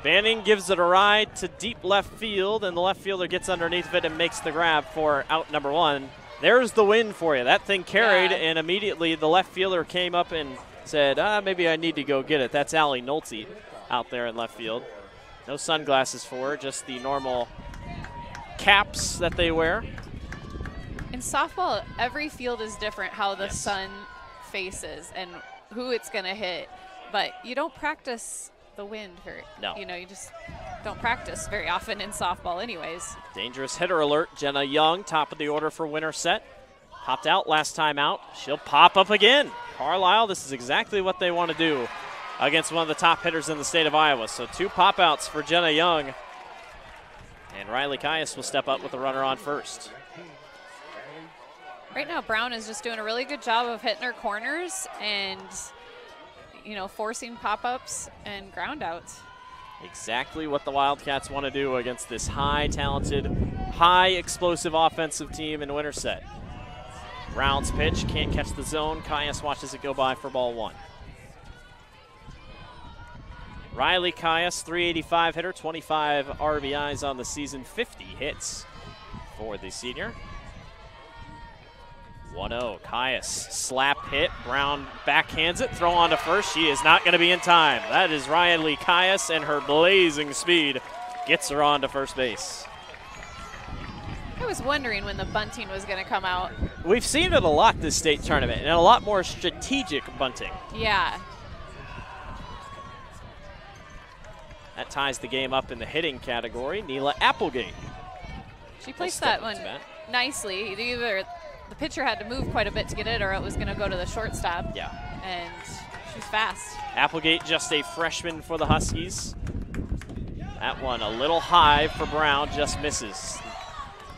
Banning gives it a ride to deep left field, and the left fielder gets underneath of it and makes the grab for out number 1. There's the win for you. That thing carried, and immediately the left fielder came up and said, maybe I need to go get it. That's Allie Nolte out there in left field. No sunglasses for her, just the normal caps that they wear. In softball, every field is different how the sun faces and who it's going to hit, but you don't practice the wind you just don't practice very often in softball anyways. Dangerous hitter alert. Jenna Young, top of the order for Winterset. Popped out last time out. She'll pop up again. Carlisle, this is exactly what they want to do against one of the top hitters in the state of Iowa. So 2 pop-outs for Jenna Young. And Riley Caius will step up with the runner on first. Right now, Brown is just doing a really good job of hitting her corners and, forcing pop-ups and ground outs. Exactly what the Wildcats want to do against this high-talented, high-explosive offensive team in Winterset. Brown's pitch, can't catch the zone. Caius watches it go by for ball 1. Riley Caius, 385 hitter, 25 RBIs on the season, 50 hits for the senior. 1-0, Caius, slap hit. Brown backhands it, throw on to first. She is not going to be in time. That is Riley Caius, and her blazing speed gets her on to first base. I was wondering when the bunting was going to come out. We've seen it a lot this state tournament, and a lot more strategic bunting. Yeah. That ties the game up in the hitting category. Neela Applegate. She placed that one nicely. Either the pitcher had to move quite a bit to get it, or it was going to go to the shortstop. Yeah. And she's fast. Applegate, just a freshman for the Huskies. That one a little high for Brown, just misses.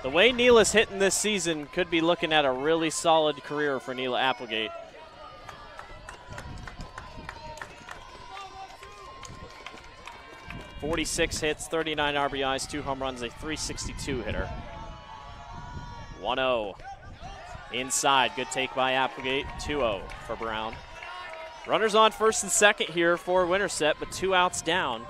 The way Neela's hitting this season, could be looking at a really solid career for Neela Applegate. .46 hits, 39 RBIs, 2 home runs, a .362 hitter. 1-0. Inside, good take by Applegate. 2-0 for Brown. Runners on first and second here for Winterset, but 2 outs down.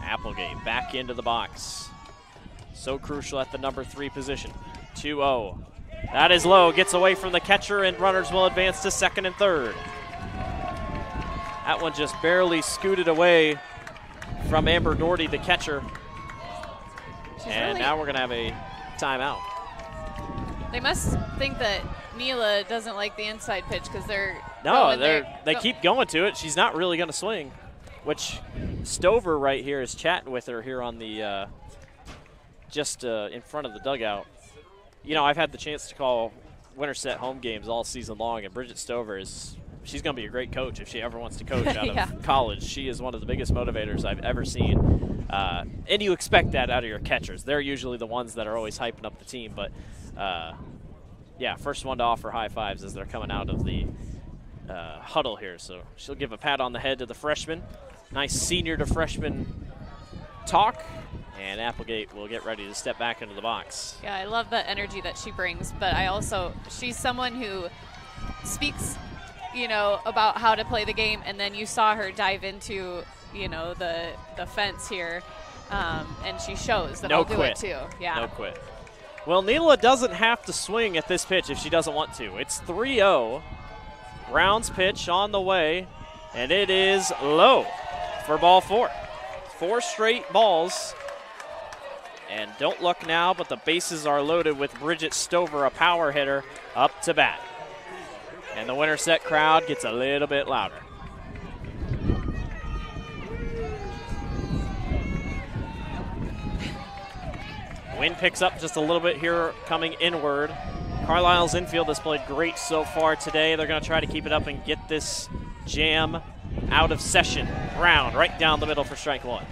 Applegate back into the box. So crucial at the number 3 position. 2-0. That is low, gets away from the catcher, and runners will advance to second and third. That one just barely scooted away from Amber Doherty, the catcher. And now we're going to have a timeout. They must think that Neela doesn't like the inside pitch because they keep going to it. She's not really going to swing, which Stover right here is chatting with her here on the just in front of the dugout. I've had the chance to call Winterset home games all season long, and Bridget Stover she's going to be a great coach if she ever wants to coach out of college. She is one of the biggest motivators I've ever seen. And you expect that out of your catchers. They're usually the ones that are always hyping up the team. But, first one to offer high fives as they're coming out of the huddle here. So she'll give a pat on the head to the freshman. Nice senior to freshman talk. And Applegate will get ready to step back into the box. Yeah, I love the energy that she brings, but she's someone who speaks, about how to play the game, and then you saw her dive into, the fence here, and she shows that I'll do it too. Yeah. No quit. Well, Neela doesn't have to swing at this pitch if she doesn't want to. It's 3-0. Brown's pitch on the way, and it is low for ball 4. 4 straight balls. And don't look now, but the bases are loaded with Bridget Stover, a power hitter, up to bat. And the Winterset crowd gets a little bit louder. Wind picks up just a little bit here coming inward. Carlisle's infield has played great so far today. They're going to try to keep it up and get this jam out of session. Brown right down the middle for strike 1.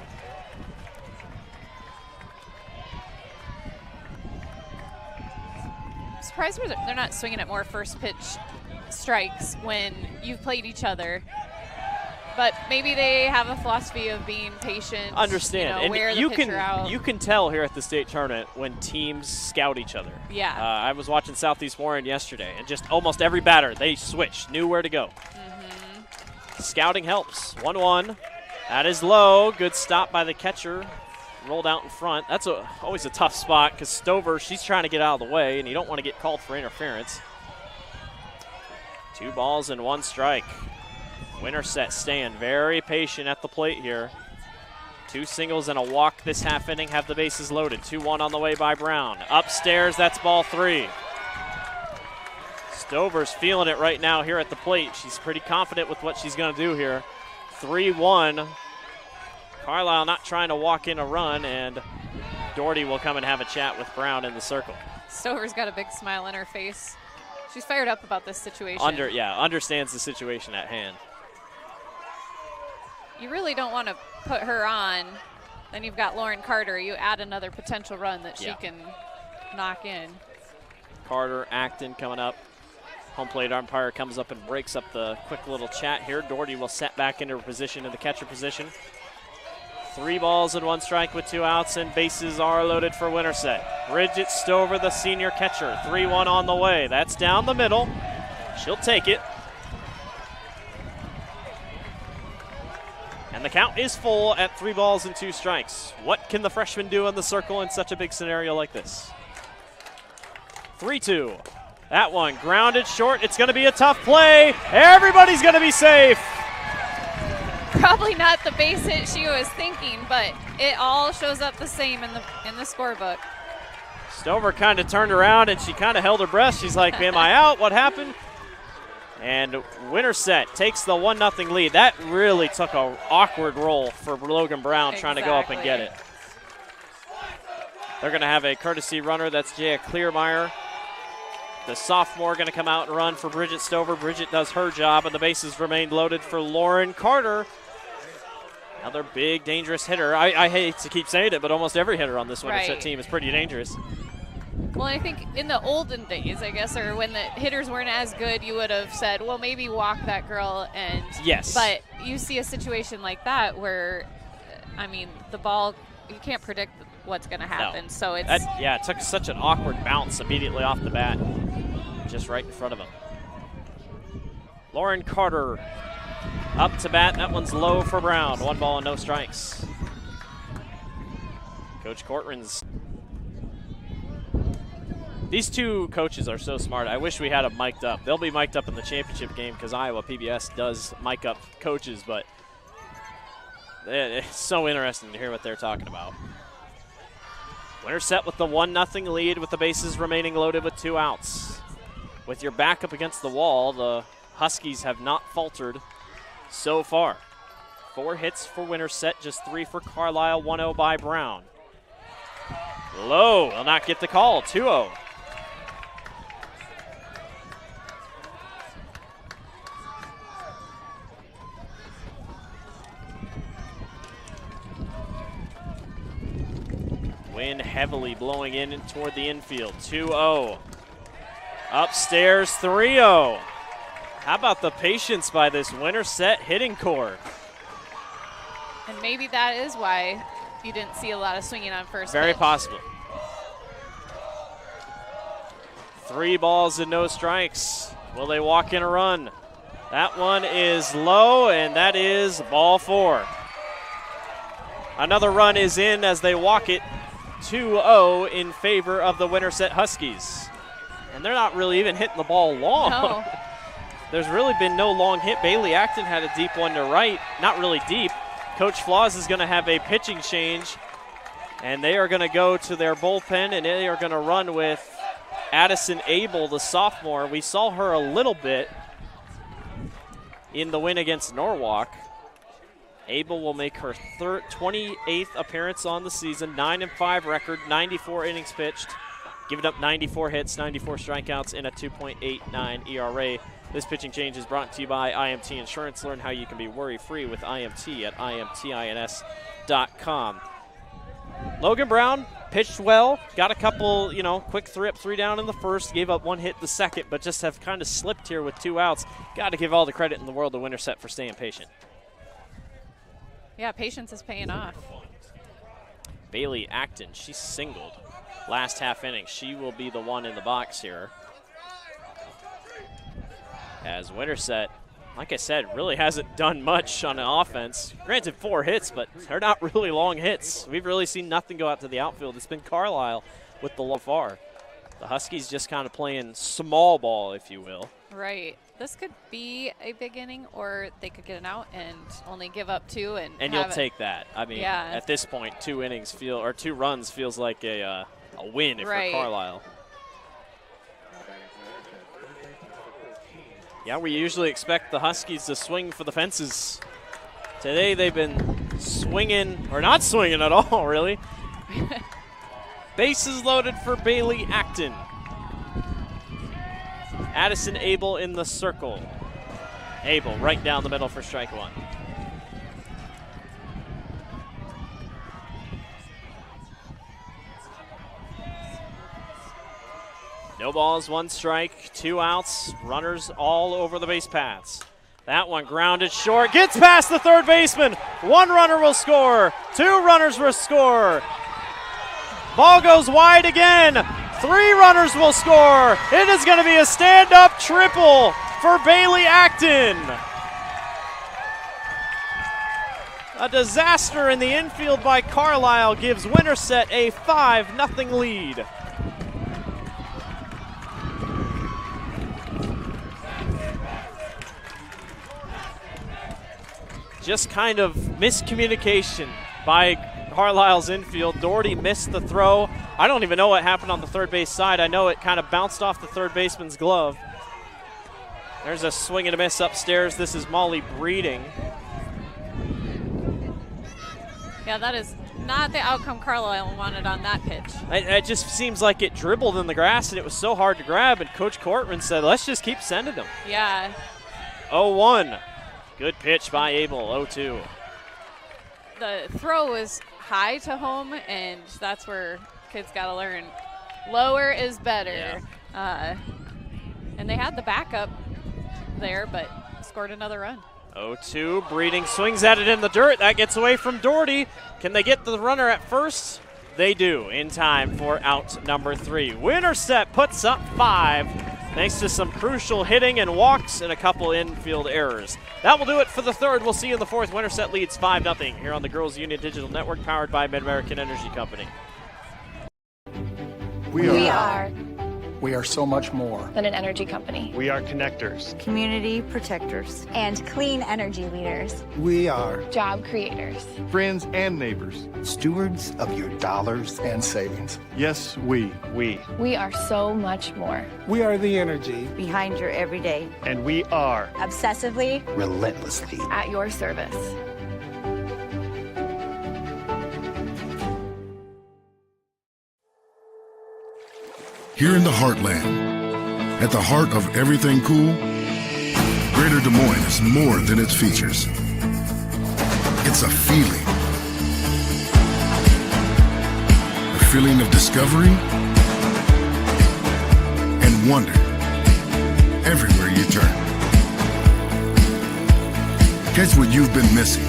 Surprised they're not swinging at more first pitch strikes when you've played each other But maybe they have a philosophy of being patient. Understand. You know, and you can tell here at the state tournament when teams scout each other. Yeah. I was watching Southeast Warren yesterday, and just almost every batter, they switched, knew where to go. Scouting helps. 1-1. That is low. Good stop by the catcher. Rolled out in front. That's always a tough spot because Stover, she's trying to get out of the way, and you don't want to get called for interference. 2 balls and 1 strike. Winterset staying very patient at the plate here. 2 singles and a walk this half inning have the bases loaded. 2-1 on the way by Brown. Upstairs, that's ball 3. Stover's feeling it right now here at the plate. She's pretty confident with what she's going to do here. 3-1. Carlisle not trying to walk in a run, and Doherty will come and have a chat with Brown in the circle. Stover's got a big smile on her face. She's fired up about this situation. Understands the situation at hand. You really don't want to put her on. Then you've got Lauren Carter. You add another potential run that she can knock in. Carter, Acton coming up. Home plate umpire comes up and breaks up the quick little chat here. Doherty will set back into her position in the catcher position. 3 balls and 1 strike with 2 outs, and bases are loaded for Winterset. Bridget Stover, the senior catcher. 3-1 on the way. That's down the middle. She'll take it. And the count is full at 3 balls and 2 strikes. What can the freshman do in the circle in such a big scenario like this? 3-2. That one grounded short. It's going to be a tough play. Everybody's going to be safe. Probably not the base hit she was thinking, but it all shows up the same in the scorebook. Stover kind of turned around and she kind of held her breath. She's like, am I out? What happened? And Winterset takes the 1-0 lead. That really took an awkward roll for Logan Brown trying to go up and get it. They're going to have a courtesy runner. That's Jaya Clearmeyer. The sophomore going to come out and run for Bridget Stover. Bridget does her job, and the bases remain loaded for Lauren Carter. Another big, dangerous hitter. I hate to keep saying it, but almost every hitter on this Winterset team is pretty dangerous. Well, I think in the olden days, I guess, or when the hitters weren't as good, you would have said, well, maybe walk that girl. And yes. But you see a situation like that where, I mean, the ball, you can't predict what's going to happen. No. So it's it took such an awkward bounce immediately off the bat, just right in front of him. Lauren Carter up to bat. That one's low for Brown. 1 ball and no strikes. Coach Cortran's. These 2 coaches are so smart. I wish we had them mic'd up. They'll be mic'd up in the championship game because Iowa PBS does mic up coaches, but it's so interesting to hear what they're talking about. Winterset with the 1-0 lead with the bases remaining loaded with 2 outs. With your back up against the wall, the Huskies have not faltered so far. 4 hits for Winterset, just 3 for Carlisle, 1-0 by Brown. Low, will not get the call, 2-0. Wind heavily blowing in toward the infield, 2-0. Upstairs, 3-0. How about the patience by this Winterset hitting core? And maybe that is why you didn't see a lot of swinging on first Very pitch. possible. 3 balls and no strikes. Will they walk in a run? That one is low, and that is ball 4. Another run is in as they walk it 2-0 in favor of the Winterset Huskies. And they're not really even hitting the ball long. No. There's really been no long hit. Bailey Acton had a deep one to right. Not really deep. Coach Flaws is going to have a pitching change, and they are going to go to their bullpen, and they are going to run with Addison Abel, the sophomore. We saw her a little bit in the win against Norwalk. Abel will make her 28th appearance on the season, 9-5 record, 94 innings pitched, giving up 94 hits, 94 strikeouts, and a 2.89 ERA. This pitching change is brought to you by IMT Insurance. Learn how you can be worry-free with IMT at imtins.com. Logan Brown pitched well, got a couple, quick 3-up, 3 down in the first, gave up 1 hit the second, but just have kind of slipped here with 2 outs. Got to give all the credit in the world to Winterset for staying patient. Yeah, patience is paying off. Bailey Acton, she singled last half inning. She will be the one in the box here. As Winterset, like I said, really hasn't done much on the offense. Granted, 4 hits, but they're not really long hits. We've really seen nothing go out to the outfield. It's been Carlisle with the low far. The Huskies just kind of playing small ball, if you will. Right. This could be a big inning, or they could get an out and only give up 2. And you'll take that. I mean, yeah. At this point, 2 runs feels like a win if you're Carlisle. Yeah, we usually expect the Huskies to swing for the fences. Today they've been swinging, or not swinging at all, really. Bases loaded for Bailey Acton. Addison Abel in the circle. Abel right down the middle for strike 1. No balls, 1 strike, 2 outs, runners all over the base paths. That one grounded short, gets past the third baseman. 1 runner will score, 2 runners will score. Ball goes wide again. 3 runners will score. It is going to be a stand-up triple for Bailey Acton. A disaster in the infield by Carlisle gives Winterset a 5-0 lead. Just kind of miscommunication by Carlisle's infield. Doherty missed the throw. I don't even know what happened on the third base side. I know it kind of bounced off the third baseman's glove. There's a swing and a miss upstairs. This is Molly Breeding. Yeah, that is not the outcome Carlisle wanted on that pitch. It just seems like it dribbled in the grass and it was so hard to grab, and Coach Cortman said, let's just keep sending them. Yeah. 0-1. Good pitch by Abel, 0-2. The throw was high to home, and that's where kids got to learn. Lower is better. Yeah. And they had the backup there, but scored another run. 0-2, Breeding swings at it in the dirt. That gets away from Doherty. Can they get the runner at first? They do, in time for out number 3. Winterset puts up 5, thanks to some crucial hitting and walks and a couple infield errors. That will do it for the third. We'll see you in the fourth. Winterset leads 5-0 here on the Girls Union Digital Network, powered by Mid-American Energy Company. We are so much more than an energy company. We are connectors, community protectors, and clean energy leaders. We are Job creators. friends and neighbors. stewards of your dollars and savings. Yes, we. We are so much more. We are the energy Behind your everyday, And we are obsessively, Relentlessly. At your service. Here in the heartland, at the heart of everything cool, Greater Des Moines is more than its features. It's a feeling. A feeling of discovery and wonder everywhere you turn. Catch what you've been missing.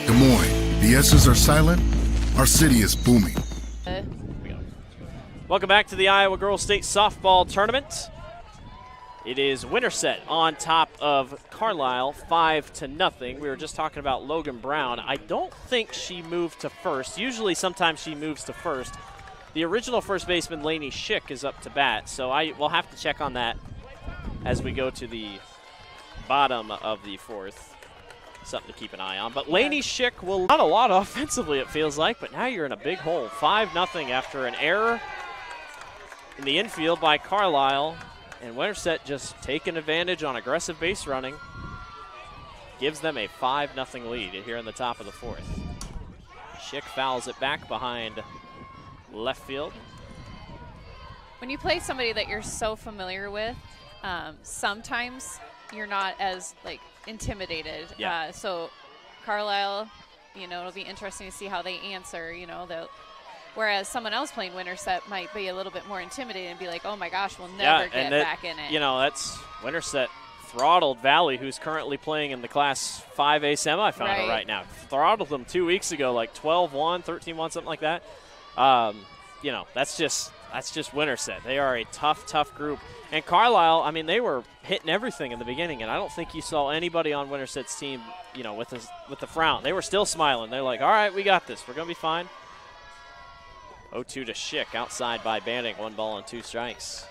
Des Moines, the S's are silent, our city is booming. Welcome back to the Iowa Girls State Softball Tournament. It is Winterset on top of Carlisle, 5-0. We were just talking about Logan Brown. I don't think she moved to first. Usually, sometimes she moves to first. The original first baseman, Lainey Schick, is up to bat, so we'll have to check on that as we go to the bottom of the fourth. Something to keep an eye on. But Lainey Schick will not a lot offensively, it feels like, but now you're in a big hole. 5-0 after an error in the infield by Carlisle, and Winterset just taking advantage on aggressive base running. Gives them a 5-0 lead here in the top of the fourth. Schick fouls it back behind left field. When you play somebody that you're so familiar with, sometimes you're not as intimidated. Yeah. So Carlisle, it'll be interesting to see how they answer. Whereas someone else playing Winterset might be a little bit more intimidated and be like, oh my gosh, we'll never get back in it. That's Winterset throttled Valley, who's currently playing in the Class 5A semifinal right now. Throttled them 2 weeks ago, like 12-1, 13-1, something like that. You know, that's just Winterset. They are a tough group. And Carlisle, I mean, they were hitting everything in the beginning, and I don't think you saw anybody on Winterset's team, you know, with the frown. They were still smiling. They're like, all right, we got this. We're going to be fine. 0-2 to Schick, outside by Banning. 1 ball and 2 strikes.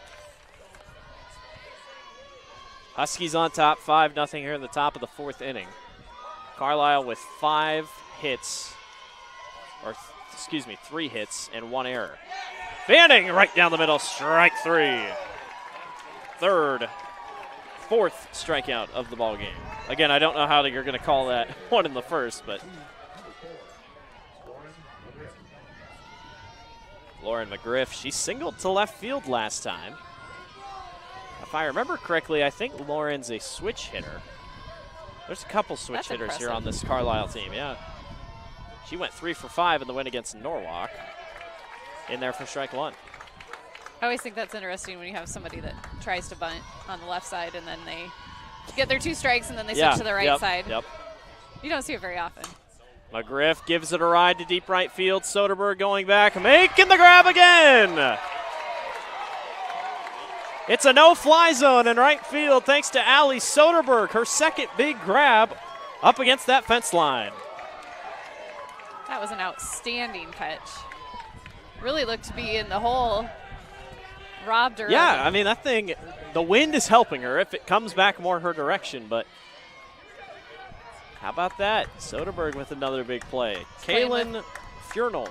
Huskies on top, 5-0 here in the top of the 4th inning. Carlisle with 3 hits and 1 error. Banning right down the middle, strike 3. 4th strikeout of the ball game. Again, I don't know how you're going to call that one in the first, but Lauren McGriff, she singled to left field last time. If I remember correctly, I think Lauren's a switch hitter. There's a couple switch hitters here on this Carlisle team, yeah. She went 3 for 5 in the win against Norwalk. In there for strike 1. I always think that's interesting when you have somebody that tries to bunt on the left side and then they get their 2 strikes and then they switch to the right side. Yep. You don't see it very often. McGriff gives it a ride to deep right field. Soderberg going back, making the grab again. It's a no-fly zone in right field thanks to Allie Soderberg, her 2nd big grab up against that fence line. That was an outstanding catch. Really looked to be in the hole. Robbed her. Yeah, I mean, that thing, the wind is helping her if it comes back more her direction, but how about that? Soderberg with another big play. Kaylin Furnal.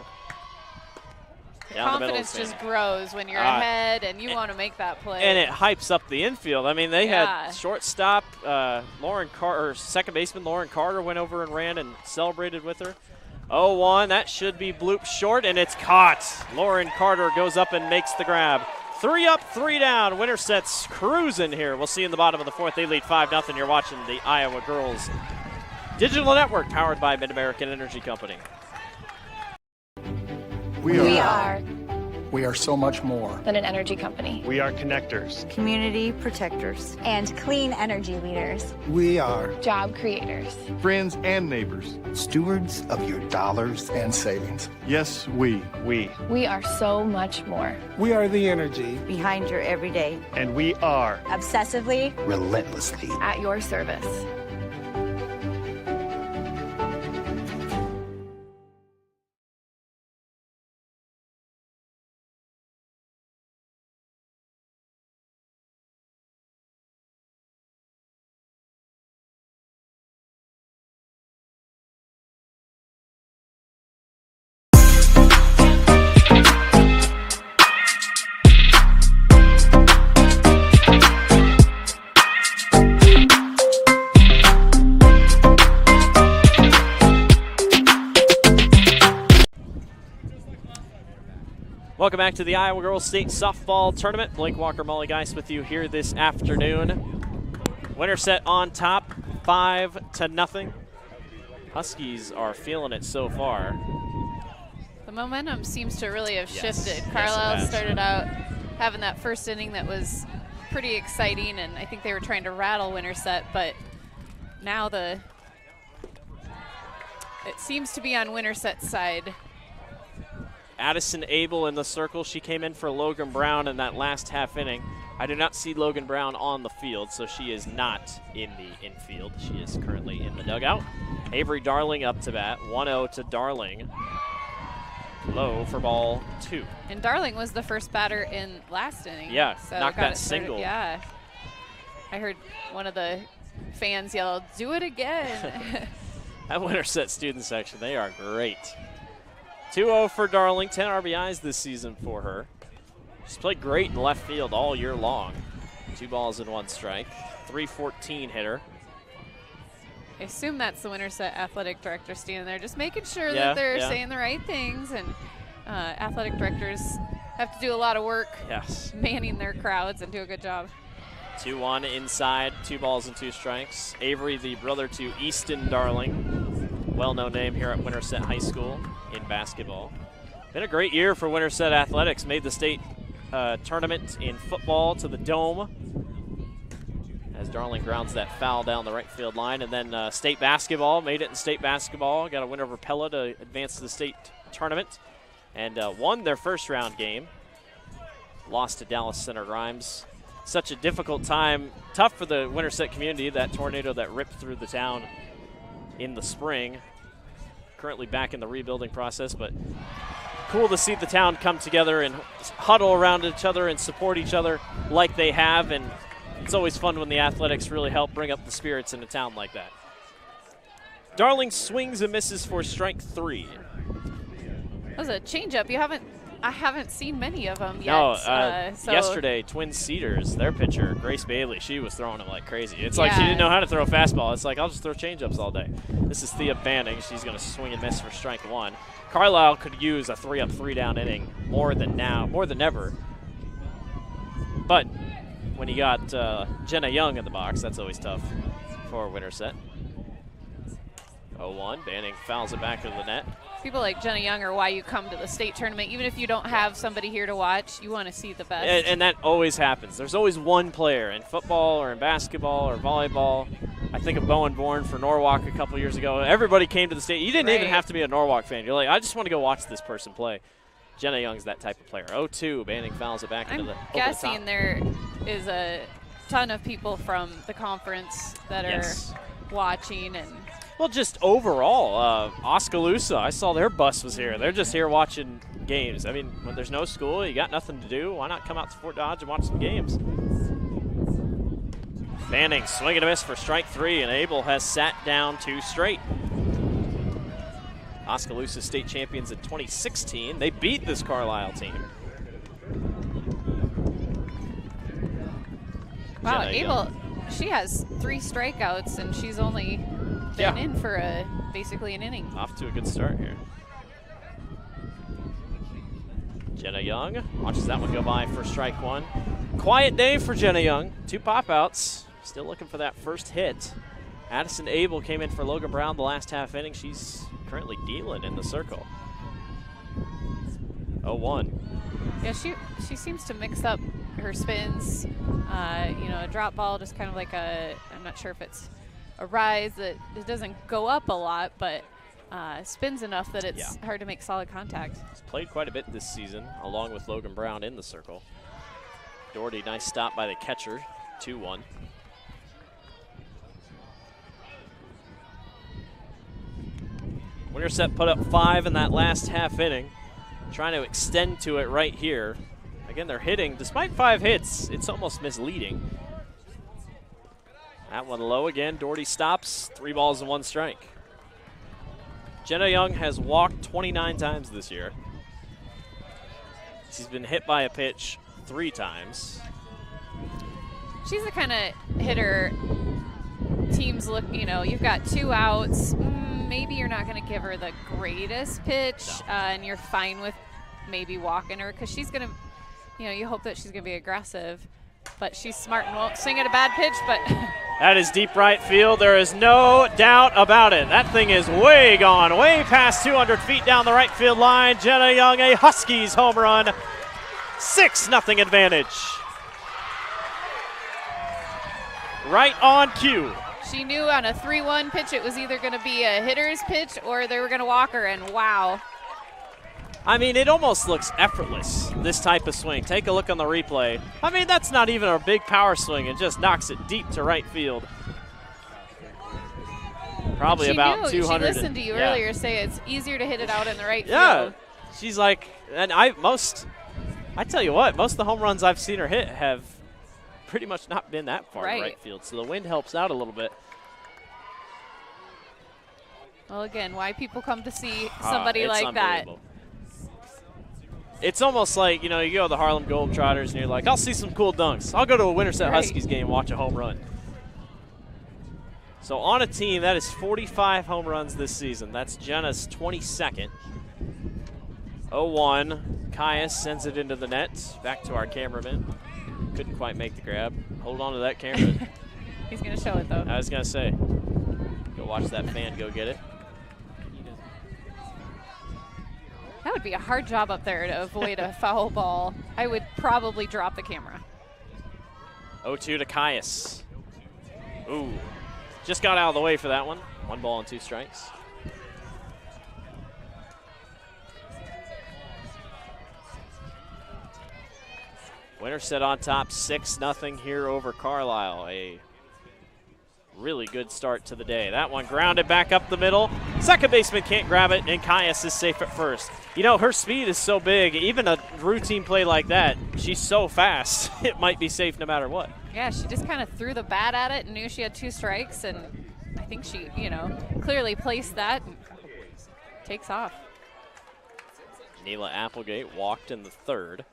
Confidence just grows when you're ahead and you want to make that play. And it hypes up the infield. I mean, they had shortstop Lauren Carter, 2nd baseman Lauren Carter went over and ran and celebrated with her. 0-1, that should be blooped short, and it's caught. Lauren Carter goes up and makes the grab. 3 up, 3 down. Winterset's cruising here. We'll see in the bottom of the 4th. They lead 5-0. You're watching the Iowa Girls Digital Network, powered by Mid-American Energy Company. We are so much more than an energy company. We are connectors, Community protectors. And clean energy leaders. We are Job creators. friends and neighbors. stewards of your dollars and savings. Yes, we. We are so much more. We are the energy Behind your everyday. And we are Obsessively. Relentlessly. At your service. Welcome back to the Iowa Girls State Softball Tournament. Blake Walker, Molly Geist with you here this afternoon. Winterset on top, 5-0. Huskies are feeling it so far. The momentum seems to really have shifted. Carlisle started out having that first inning that was pretty exciting, and I think they were trying to rattle Winterset, but now it seems to be on Winterset's side. Addison Abel in the circle. She came in for Logan Brown in that last half inning. I do not see Logan Brown on the field, so she is not in the infield. She is currently in the dugout. Avery Darling up to bat. 1-0 to Darling. Low for ball 2. And Darling was the first batter in last inning. Yeah, so knocked that single. Yeah. I heard one of the fans yell, "Do it again." That Winterset student section, they are great. 2-0 for Darling, 10 RBIs this season for her. She's played great in left field all year long. 2 balls and 1 strike. 314 hitter. I assume that's the Winterset athletic director standing there, just making sure that they're saying the right things. And athletic directors have to do a lot of work manning their crowds and do a good job. 2-1 inside, 2 balls and 2 strikes. Avery, the brother to Easton Darling, well-known name here at Winterset High School in basketball. Been a great year for Winterset athletics. Made the state tournament in football to the Dome. as Darling grounds that foul down the right field line. And then state basketball, made it in state basketball. Got a win over Pella to advance to the state tournament and won their first round game. Lost to Dallas Center Grimes. Such a difficult time. Tough for the Winterset community, that tornado that ripped through the town in the spring. Currently back in the rebuilding process, but cool to see the town come together and huddle around each other and support each other like they have. And it's always fun when the athletics really help bring up the spirits in a town like that. Darling swings and misses for strike 3. That was a changeup. I haven't seen many of them yet. No, so yesterday, Twin Cedars, their pitcher, Grace Bailey, she was throwing them like crazy. It's like she didn't know how to throw a fastball. It's like, I'll just throw changeups all day. This is Thea Banning. She's going to swing and miss for strike 1. Carlisle could use a 3-up, 3-down inning more than ever. But when you got Jenna Young in the box, that's always tough for Winterset. 0-1, Banning fouls it back to the net. People like Jenna Young are why you come to the state tournament. Even if you don't have somebody here to watch, you want to see the best. And that always happens. There's always one player in football or in basketball or volleyball. I think of Bowen Bourne for Norwalk a couple years ago. Everybody came to the state. You didn't even have to be a Norwalk fan. You're like, I just want to go watch this person play. Jenna Young's that type of player. 0-2, Banning fouls it back into the I'm guessing there is a ton of people from the conference that are watching. And well, just overall, Oskaloosa, I saw their bus was here. They're just here watching games. I mean, when there's no school, you got nothing to do, why not come out to Fort Dodge and watch some games? Banning swinging a miss for strike 3, and Abel has sat down 2 straight. Oskaloosa state champions in 2016. They beat this Carlisle team. Wow, Abel, she has 3 strikeouts, and she's only been in for basically an inning. Off to a good start here. Jenna Young watches that one go by for strike 1. Quiet day for Jenna Young. 2 pop-outs. Still looking for that first hit. Addison Abel came in for Logan Brown the last half inning. She's currently dealing in the circle. 0-1. Yeah, she seems to mix up her spins. A drop ball, just kind of like I'm not sure if it's a rise that it doesn't go up a lot, but spins enough that it's hard to make solid contact. He's played quite a bit this season, along with Logan Brown in the circle. Doherty, nice stop by the catcher, 2-1. Winterset put up 5 in that last half inning, trying to extend to it right here. Again, they're hitting, despite 5 hits, it's almost misleading. That one low again. Doherty stops. 3 balls and 1 strike. Jenna Young has walked 29 times this year. She's been hit by a pitch 3 times. She's the kind of hitter teams look, you've got 2 outs. Maybe you're not going to give her the greatest pitch, and you're fine with maybe walking her because she's going to, you hope that she's going to be aggressive. But she's smart and won't swing at a bad pitch, but that is deep right field. There is no doubt about it. That thing is way gone, way past 200 feet down the right field line. Jenna Young, a Huskies home run. 6-0 advantage. Right on cue. She knew on a 3-1 pitch it was either going to be a hitter's pitch or they were going to walk her, and wow. I mean, it almost looks effortless, this type of swing. Take a look on the replay. I mean, that's not even a big power swing. It just knocks it deep to right field. Probably about 200. She listened to you earlier say it's easier to hit it out in the right field. Yeah, she's like, and I tell you what, most of the home runs I've seen her hit have pretty much not been that far to right field, so the wind helps out a little bit. Well, again, why people come to see somebody like that. It's almost like, you go to the Harlem Globetrotters and you're like, I'll see some cool dunks. I'll go to a Winterset Huskies game and watch a home run. So on a team, that is 45 home runs this season. That's Jenna's 22nd. 0-1. Caius sends it into the net. Back to our cameraman. Couldn't quite make the grab. Hold on to that camera. He's going to show it, though. I was going to say, go watch that fan go get it. That would be a hard job up there to avoid a foul ball. I would probably drop the camera. 0-2 to Caius. Ooh, just got out of the way for that one. 1 ball and 2 strikes. Winterset on top, 6-0 here over Carlisle. A really good start to the day. That one grounded back up the middle. Second baseman can't grab it, and Caius is safe at first. You know, her speed is so big, even a routine play like that, she's so fast, it might be safe no matter what. Yeah, she just kind of threw the bat at it and knew she had 2 strikes, and I think she, you know, clearly placed that and takes off. Neela Applegate walked in the 3rd.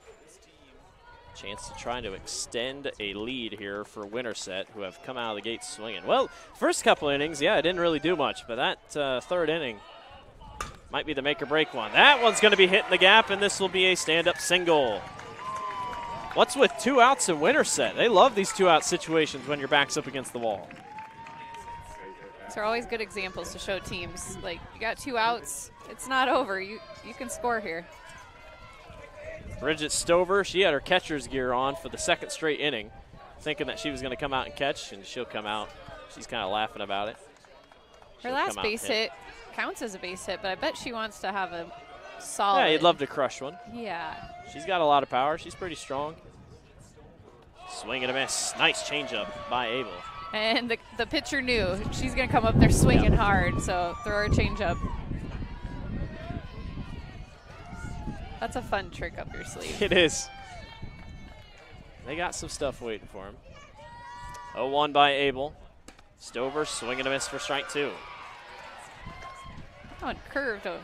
Chance to try to extend a lead here for Winterset, who have come out of the gate swinging. Well, first couple innings, yeah, it didn't really do much, but that 3rd inning might be the make-or-break one. That one's going to be hitting the gap, and this will be a stand-up single. What's with 2 outs in Winterset? They love these 2-out situations when your back's up against the wall. These are always good examples to show teams, like, you got 2 outs, it's not over. You can score here. Bridget Stover, she had her catcher's gear on for the 2nd straight inning, thinking that she was going to come out and catch, and she'll come out. She's kind of laughing about it. Her last base hit counts as a base hit, but I bet she wants to have a solid. Yeah, you'd love to crush one. Yeah. She's got a lot of power. She's pretty strong. Swing and a miss. Nice changeup by Abel. And the pitcher knew she's going to come up there swinging hard, so throw her a changeup. That's a fun trick up your sleeve. It is. They got some stuff waiting for him. 0-1 by Abel. Stover swinging a miss for strike 2. Oh, and curved. Oh.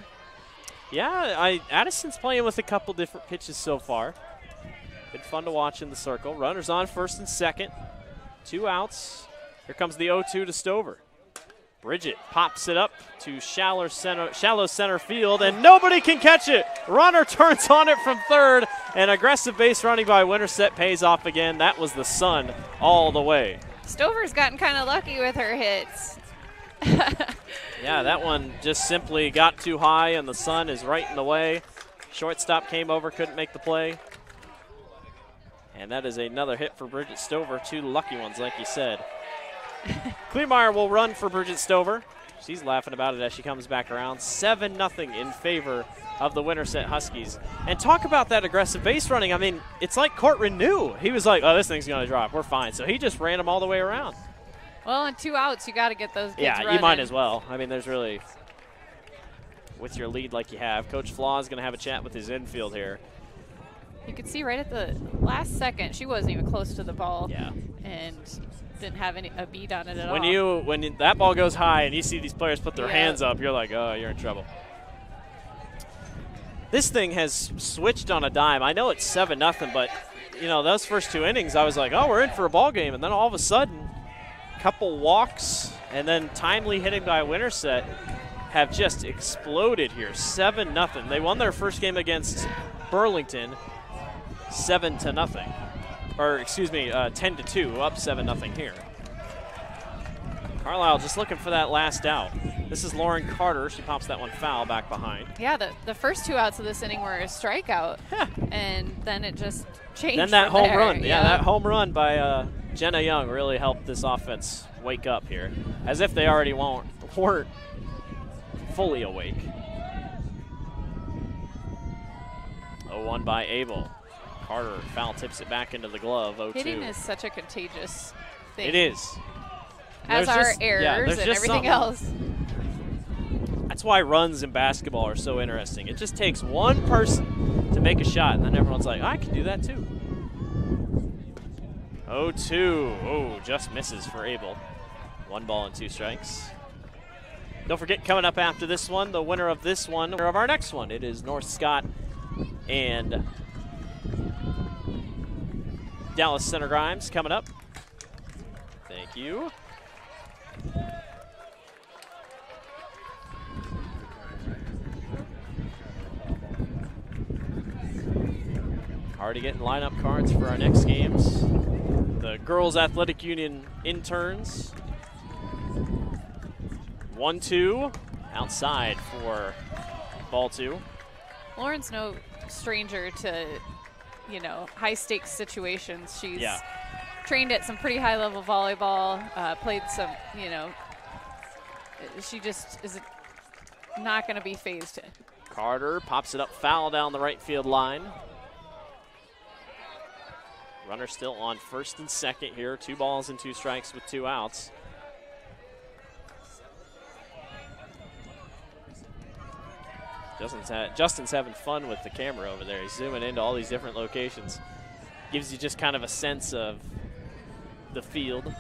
Yeah, Addison's playing with a couple different pitches so far. Been fun to watch in the circle. Runners on 1st and 2nd. 2 outs. Here comes the 0-2 to Stover. Bridget pops it up to shallow center field, and nobody can catch it. Runner turns on it from 3rd, and aggressive base running by Winterset pays off again. That was the sun all the way. Stover's gotten kind of lucky with her hits. Yeah, that one just simply got too high, and the sun is right in the way. Shortstop came over, couldn't make the play. And that is another hit for Bridget Stover. 2 lucky ones, like you said. Kleemeyer will run for Bridget Stover. She's laughing about it as she comes back around. 7-0 in favor of the Winterset Huskies. And talk about that aggressive base running. I mean, it's like Cortland knew. He was like, oh, this thing's going to drop. We're fine. So he just ran them all the way around. Well, in 2 outs, you got to get those kids running. You might as well. I mean, there's really, with your lead like you have, Coach Flaw is going to have a chat with his infield here. You could see right at the last second, she wasn't even close to the ball. Yeah. And didn't have a beat on it at all. When that ball goes high and you see these players put their hands up, you're like, oh, you're in trouble. This thing has switched on a dime. I know it's 7-0, but you know those first 2 innings, I was like, oh, we're in for a ball game, and then all of a sudden, a couple walks and then timely hitting by Winterset have just exploded here. 7-0. They won their first game against Burlington, 7-0. Or excuse me, 10-2, up 7-0 here. Carlisle just looking for that last out. This is Lauren Carter. She pops that one foul back behind. Yeah, the first 2 outs of this inning were a strikeout, and then it just changed. Then that from home there. run, yeah, that home run by Jenna Young really helped this offense wake up here, as if they already weren't fully awake. 0-1 by Abel. Carter foul tips it back into the glove. 0-2. Hitting is such a contagious thing. It is. As are errors and everything else. That's why runs in basketball are so interesting. It just takes one person to make a shot, and then everyone's like, I can do that too. 0-2. Oh, just misses for Abel. 1 ball and 2 strikes. Don't forget, coming up after this one, the winner of this one, or of our next one, it is North Scott and Dallas Center Grimes coming up. Thank you. Already getting lineup cards for our next games. The Girls Athletic Union interns. 1-2 outside for ball 2. Lauren's no stranger to, high stakes situations. She's trained at some pretty high-level volleyball, played some, you know, she just is not going to be phased. Carter pops it up foul down the right field line. Runner still on first and second here. 2 balls and 2 strikes with 2 outs. Justin's having fun with the camera over there. He's zooming into all these different locations. Gives you just kind of a sense of the field.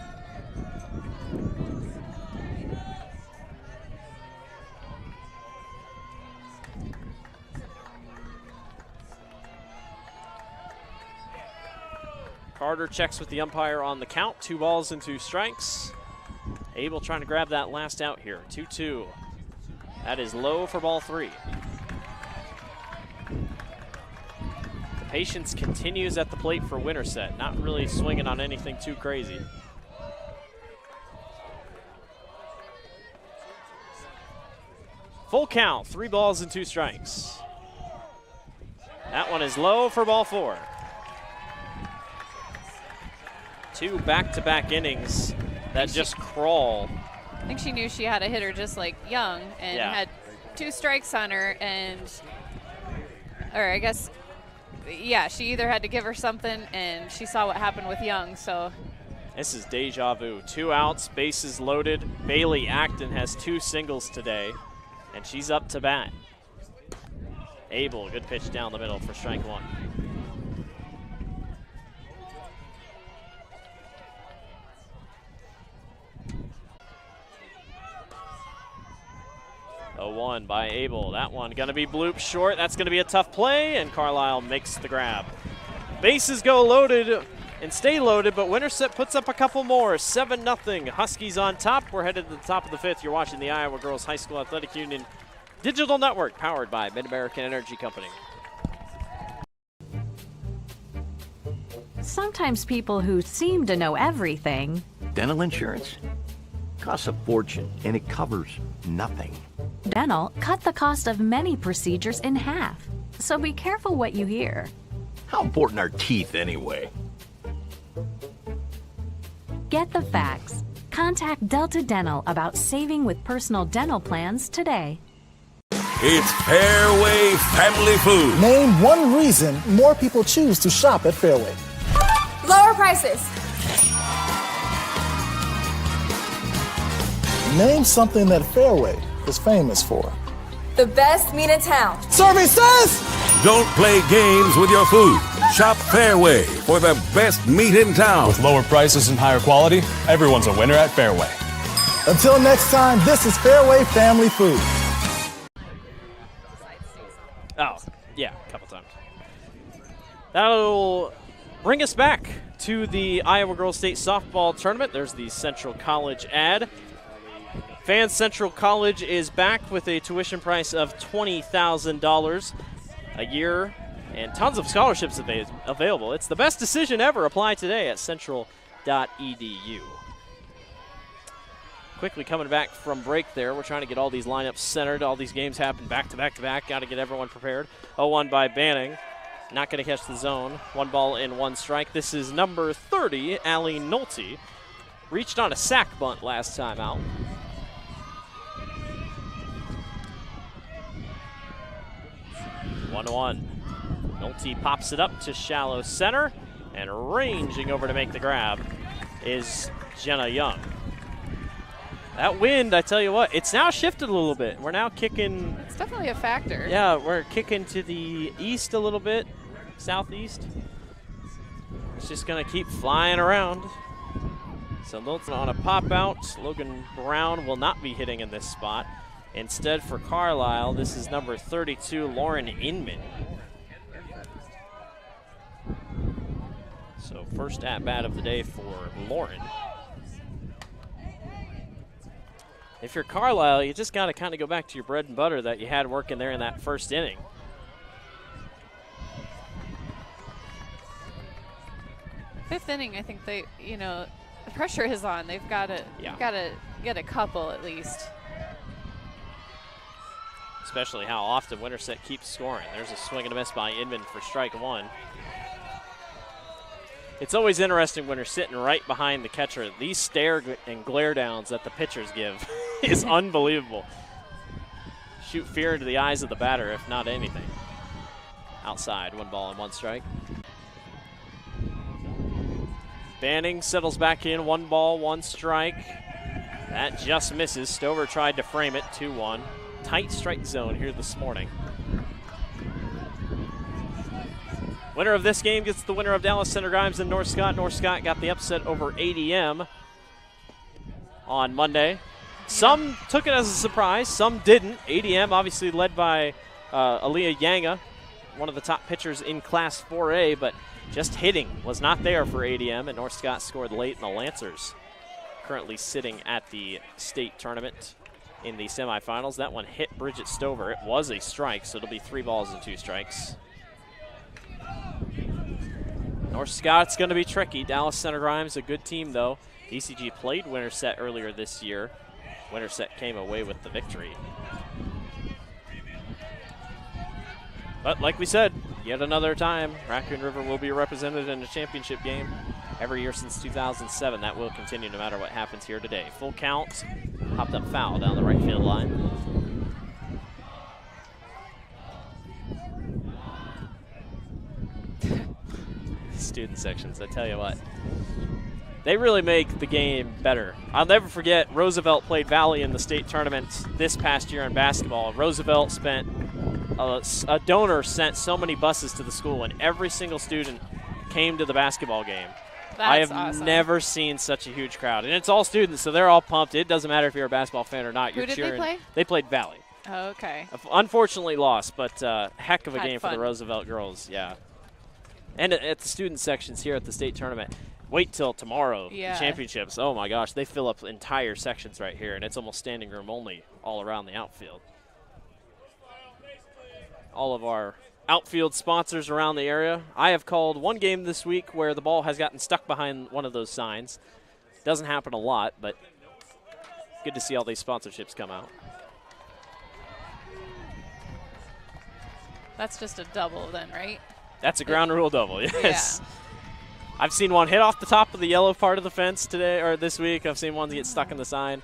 Carter checks with the umpire on the count. 2 balls and 2 strikes. Abel trying to grab that last out here. 2-2. That is low for ball 3. The patience continues at the plate for Winterset. Not really swinging on anything too crazy. Full count, 3 balls and 2 strikes. That one is low for ball 4. 2 back-to-back innings that just crawl. I think she knew she had a hitter just like Young and had 2 strikes on her, or I guess, yeah, she either had to give her something, and she saw what happened with Young, so. This is deja vu. 2 outs, bases loaded. Bailey Acton has 2 singles today, and she's up to bat. Abel, good pitch down the middle for strike 1. 0-1 by Abel. That one going to be blooped short. That's going to be a tough play, and Carlisle makes the grab. Bases go loaded and stay loaded, but Winterset puts up a couple more. 7-0. Huskies on top. We're headed to the top of the 5th. You're watching the Iowa Girls High School Athletic Union Digital Network, powered by Mid-American Energy Company. Sometimes people who seem to know everything. Dental insurance costs a fortune, and it covers nothing. Dental cut the cost of many procedures in half. So be careful what you hear. How important are teeth anyway? Get the facts. Contact Delta Dental about saving with personal dental plans today. It's Fairway Family Food. Name one reason more people choose to shop at Fairway. Lower prices. Name something that Fairway is famous for. The best meat in town. Survey says! Don't play games with your food. Shop Fairway for the best meat in town. With lower prices and higher quality, everyone's a winner at Fairway. Until next time, this is Fairway Family Food. Oh, yeah, a couple times. That'll bring us back to the Iowa Girls State Softball Tournament. There's the Central College ad. Fan Central College is back with a tuition price of $20,000 a year and tons of scholarships available. It's the best decision ever. Apply today at central.edu. Quickly coming back from break there. We're trying to get all these lineups centered. All these games happen back to back to back. Got to get everyone prepared. 0-1 by Banning. Not going to catch the zone. 1 ball and 1 strike. This is number 30, Allie Nolte. Reached on a sack bunt last time out. 1-1. Nolte pops it up to shallow center, and ranging over to make the grab is Jenna Young. That wind, I tell you what, it's now shifted a little bit. We're now kicking. It's definitely a factor. Yeah, we're kicking to the east a little bit, southeast. It's just going to keep flying around. So Nolte on a pop out. Logan Brown will not be hitting in this spot. Instead for Carlisle, this is number 32, Lauren Inman. So first at-bat of the day for Lauren. If you're Carlisle, you just got to kind of go back to your bread and butter that you had working there in that first inning. Fifth inning, I think they, the pressure is on. They've got to get a couple at least. Especially how often Winterset keeps scoring. There's a swing and a miss by Inman for strike 1. It's always interesting when you're sitting right behind the catcher. These stare and glare downs that the pitchers give is unbelievable. Shoot fear into the eyes of the batter, if not anything. Outside, 1 ball and 1 strike. Banning settles back in, 1 ball, 1 strike. That just misses. Stover tried to frame it, 2-1. Tight strike zone here this morning. Winner of this game gets the winner of Dallas Center Grimes and North Scott. North Scott got the upset over ADM on Monday. Some took it as a surprise, some didn't. ADM obviously led by Aaliyah Yanga, one of the top pitchers in Class 4A, but just hitting was not there for ADM, and North Scott scored late, and the Lancers currently sitting at the state tournament in the semifinals. That one hit Bridget Stover. It was a strike, so it'll be 3 balls and 2 strikes. North Scott's going to be tricky. Dallas Center Grimes, a good team, though. DCG played Winterset earlier this year. Winterset came away with the victory. But like we said, yet another time, Raccoon River will be represented in a championship game every year since 2007. That will continue no matter what happens here today. Full count, hopped up foul down the right field line. Student sections, I tell you what. They really make the game better. I'll never forget, Roosevelt played Valley in the state tournament this past year in basketball. Roosevelt spent, a donor sent so many buses to the school, and every single student came to the basketball game. I have awesome. never seen such a huge crowd. And it's all students, so they're all pumped. It doesn't matter if you're a basketball fan or not. You're Who did cheering. they play? They played Valley. Oh, okay. Unfortunately lost, but heck of a Had game fun. for the Roosevelt girls, yeah. And at the student sections here at the state tournament, wait till tomorrow, Yeah. the championships. Oh my gosh, they fill up entire sections right here, and it's almost standing room only all around the outfield. All of our outfield sponsors around the area. I have called one game this week where the ball has gotten stuck behind one of those signs. Doesn't happen a lot, but good to see all these sponsorships come out. That's just a double then, right? That's a ground rule double, yes. Yeah. I've seen one hit off the top of the yellow part of the fence today, or this week. I've seen ones get stuck in the sign.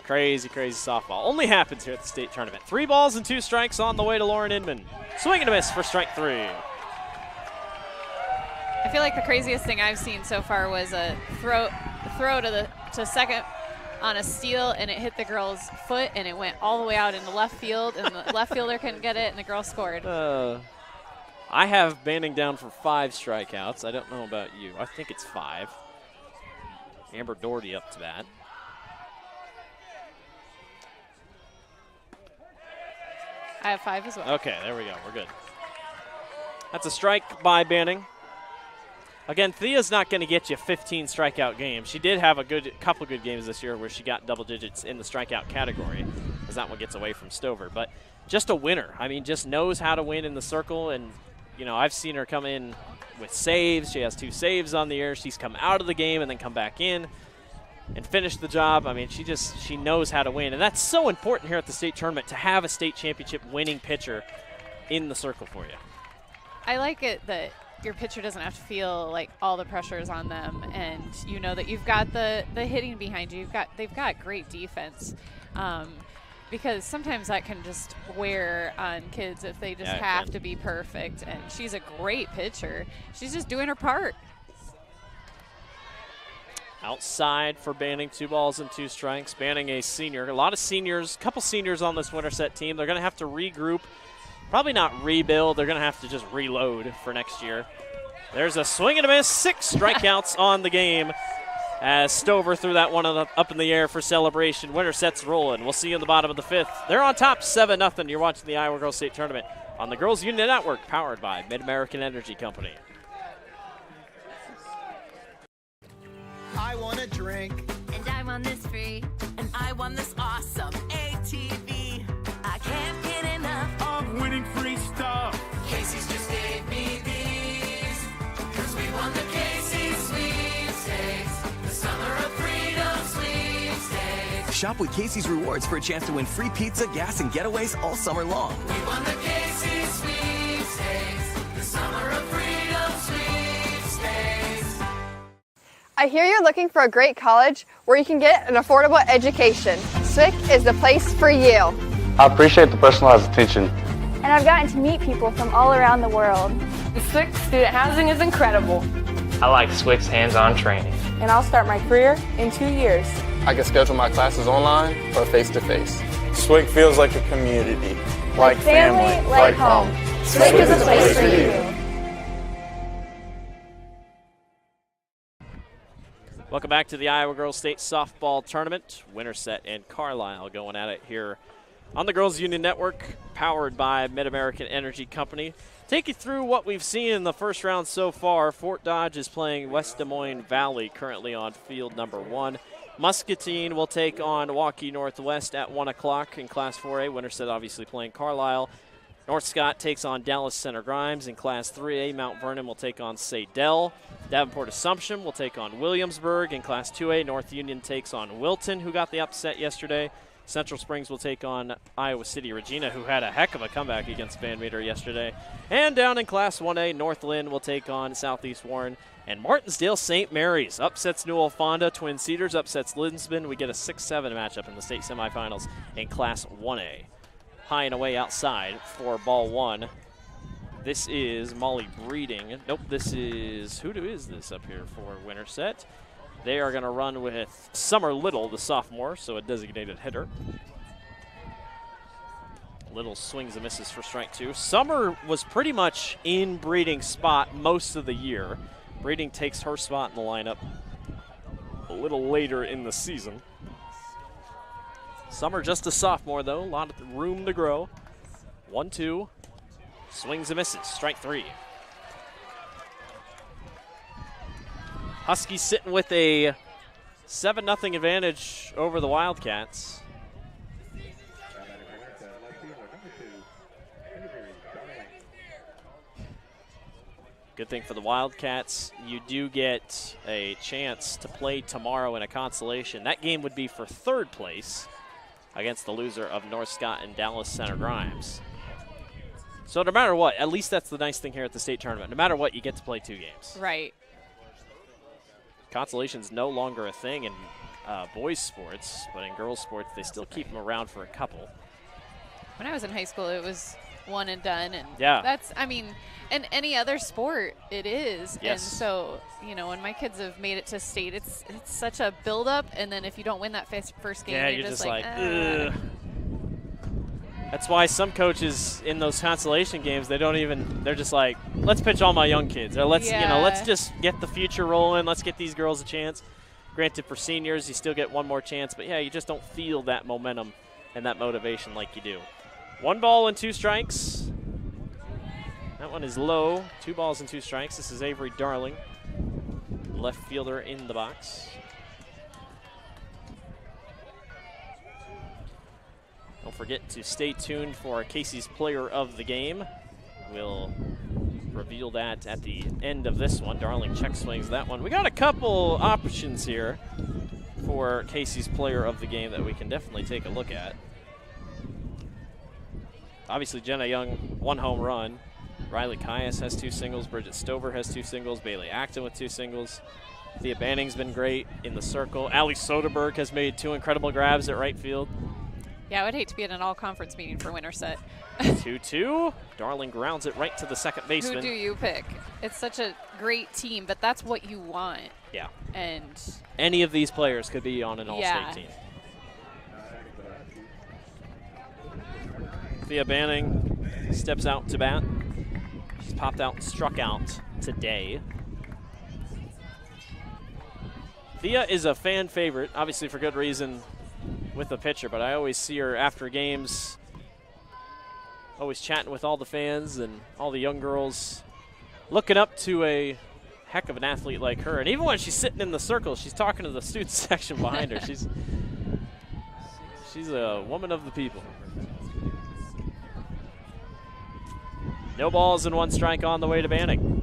Crazy, crazy softball. Only happens here at the state tournament. 3 balls and 2 strikes on the way to Lauren Inman. Swing and a miss for strike 3. I feel like the craziest thing I've seen so far was a throw to second on a steal, and it hit the girl's foot, and it went all the way out into left field, and the left fielder couldn't get it, and the girl scored. I have Banning down for 5 strikeouts. I don't know about you. I think it's 5. Amber Doherty up to bat. I have 5 as well. Okay, there we go. We're good. That's a strike by Banning. Again, Thea's not going to get you 15 strikeout games. She did have a couple good games this year where she got double digits in the strikeout category, as that one gets away from Stover. But just a winner. I mean, just knows how to win in the circle. And, you know, I've seen her come in with saves. She has 2 saves on the year. She's come out of the game and then come back in and finish the job. I mean, she knows how to win. And that's so important here at the state tournament, to have a state championship winning pitcher in the circle for you. I like it that your pitcher doesn't have to feel like all the pressure is on them, and you know that you've got the hitting behind you. They've got great defense, because sometimes that can just wear on kids if they just have to be perfect. And she's a great pitcher. She's just doing her part. Outside for Banning, 2 balls and 2 strikes. Banning, a senior. A lot of seniors, couple seniors on this Winterset team. They're going to have to regroup. Probably not rebuild. They're going to have to just reload for next year. There's a swing and a miss. 6 strikeouts on the game as Stover threw that one up in the air for celebration. Winterset's rolling. We'll see you in the bottom of the 5th. They're on top 7-0. You're watching the Iowa Girls State Tournament on the Girls Union Network, powered by Mid-American Energy Company. I want a drink. And I want this free. And I want this awesome ATV. I can't get enough of winning free stuff. Casey's just gave me these. Cause we won the Casey's sweepstakes. The summer of freedom sweepstakes. Shop with Casey's Rewards for a chance to win free pizza, gas, and getaways all summer long. We won the Casey's sweepstakes. The summer of freedom sweepstakes. I hear you're looking for a great college where you can get an affordable education. SWIC is the place for you. I appreciate the personalized attention. And I've gotten to meet people from all around the world. The SWIC student housing is incredible. I like SWIC's hands-on training. And I'll start my career in 2 years. I can schedule my classes online or face-to-face. SWIC feels like a community. Like family, like home. SWIC is a place for you. Welcome back to the Iowa Girls State Softball Tournament. Winterset and Carlisle going at it here on the Girls Union Network, powered by Mid-American Energy Company. Take you through what we've seen in the first round so far. Fort Dodge is playing West Des Moines Valley currently on field number 1. Muscatine will take on Waukee Northwest at 1 o'clock in Class 4A. Winterset obviously playing Carlisle. North Scott takes on Dallas Center Grimes. In Class 3A, Mount Vernon will take on Sadell. Davenport Assumption will take on Williamsburg. In Class 2A, North Union takes on Wilton, who got the upset yesterday. Central Springs will take on Iowa City Regina, who had a heck of a comeback against Van Meter yesterday. And down in Class 1A, North Lynn will take on Southeast Warren. And Martinsdale St. Mary's upsets New Alfonda. Twin Cedars upsets Linsman. We get a 6-7 matchup in the state semifinals in Class 1A. High and away outside for ball 1. This is Molly Breeding. Nope, this is, who is this up here for Winterset? They are going to run with Summer Little, the sophomore, so a designated hitter. Little swings and misses for strike 2. Summer was pretty much in Breeding's spot most of the year. Breeding takes her spot in the lineup a little later in the season. Summer just a sophomore, though. A lot of room to grow. 1-2. Swings and misses. Strike 3. Huskies sitting with a 7-0 advantage over the Wildcats. Good thing for the Wildcats, you do get a chance to play tomorrow in a consolation. That game would be for 3rd place against the loser of North Scott and Dallas Center Grimes. So no matter what, at least that's the nice thing here at the state tournament. No matter what, you get to play 2 games. Right. Consolation's no longer a thing in boys sports, but in girls sports, they still keep them around for a couple. When I was in high school, it was one and done. And yeah. That's, I mean, in any other sport, it is. Yes. And so, you know, when my kids have made it to state, it's such a build-up. And then if you don't win that first game, yeah, you're just like ugh. That's why some coaches in those consolation games, they're just like, let's pitch all my young kids. Or let's just get the future rolling. Let's get these girls a chance. Granted, for seniors, you still get one more chance. But, yeah, you just don't feel that momentum and that motivation like you do. 1 ball and 2 strikes. That one is low. 2 balls and 2 strikes. This is Avery Darling, left fielder in the box. Don't forget to stay tuned for Casey's Player of the Game. We'll reveal that at the end of this one. Darling check swings that one. We got a couple options here for Casey's Player of the Game that we can definitely take a look at. Obviously, Jenna Young, 1 home run. Riley Caius has 2 singles. Bridget Stover has 2 singles. Bailey Acton with 2 singles. Thea Banning's been great in the circle. Allie Soderberg has made 2 incredible grabs at right field. Yeah, I would hate to be at an all-conference meeting for Winterset. 2-2. Darling grounds it right to the second baseman. Who do you pick? It's such a great team, but that's what you want. Yeah. And any of these players could be on an all-state team. Thea Banning steps out to bat. She's popped out and struck out today. Thea is a fan favorite, obviously for good reason with the pitcher, but I always see her after games always chatting with all the fans and all the young girls, looking up to a heck of an athlete like her. And even when she's sitting in the circle, she's talking to the student section behind her. She's a woman of the people. No balls and 1 strike on the way to Banning.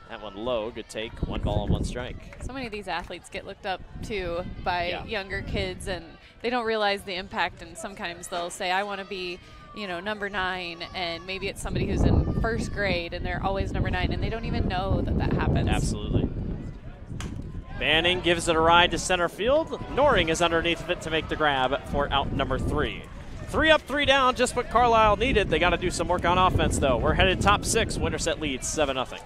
That one low, good take. 1 ball and 1 strike. So many of these athletes get looked up to by younger kids, and they don't realize the impact. And sometimes they'll say, I want to be, number 9, and maybe it's somebody who's in 1st grade, and they're always number 9, and they don't even know that happens. Absolutely. Banning gives it a ride to center field. Noring is underneath of it to make the grab for out number 3. 3 up, 3 down, just what Carlisle needed. They got to do some work on offense, though. We're headed top 6. Winterset leads 7-0.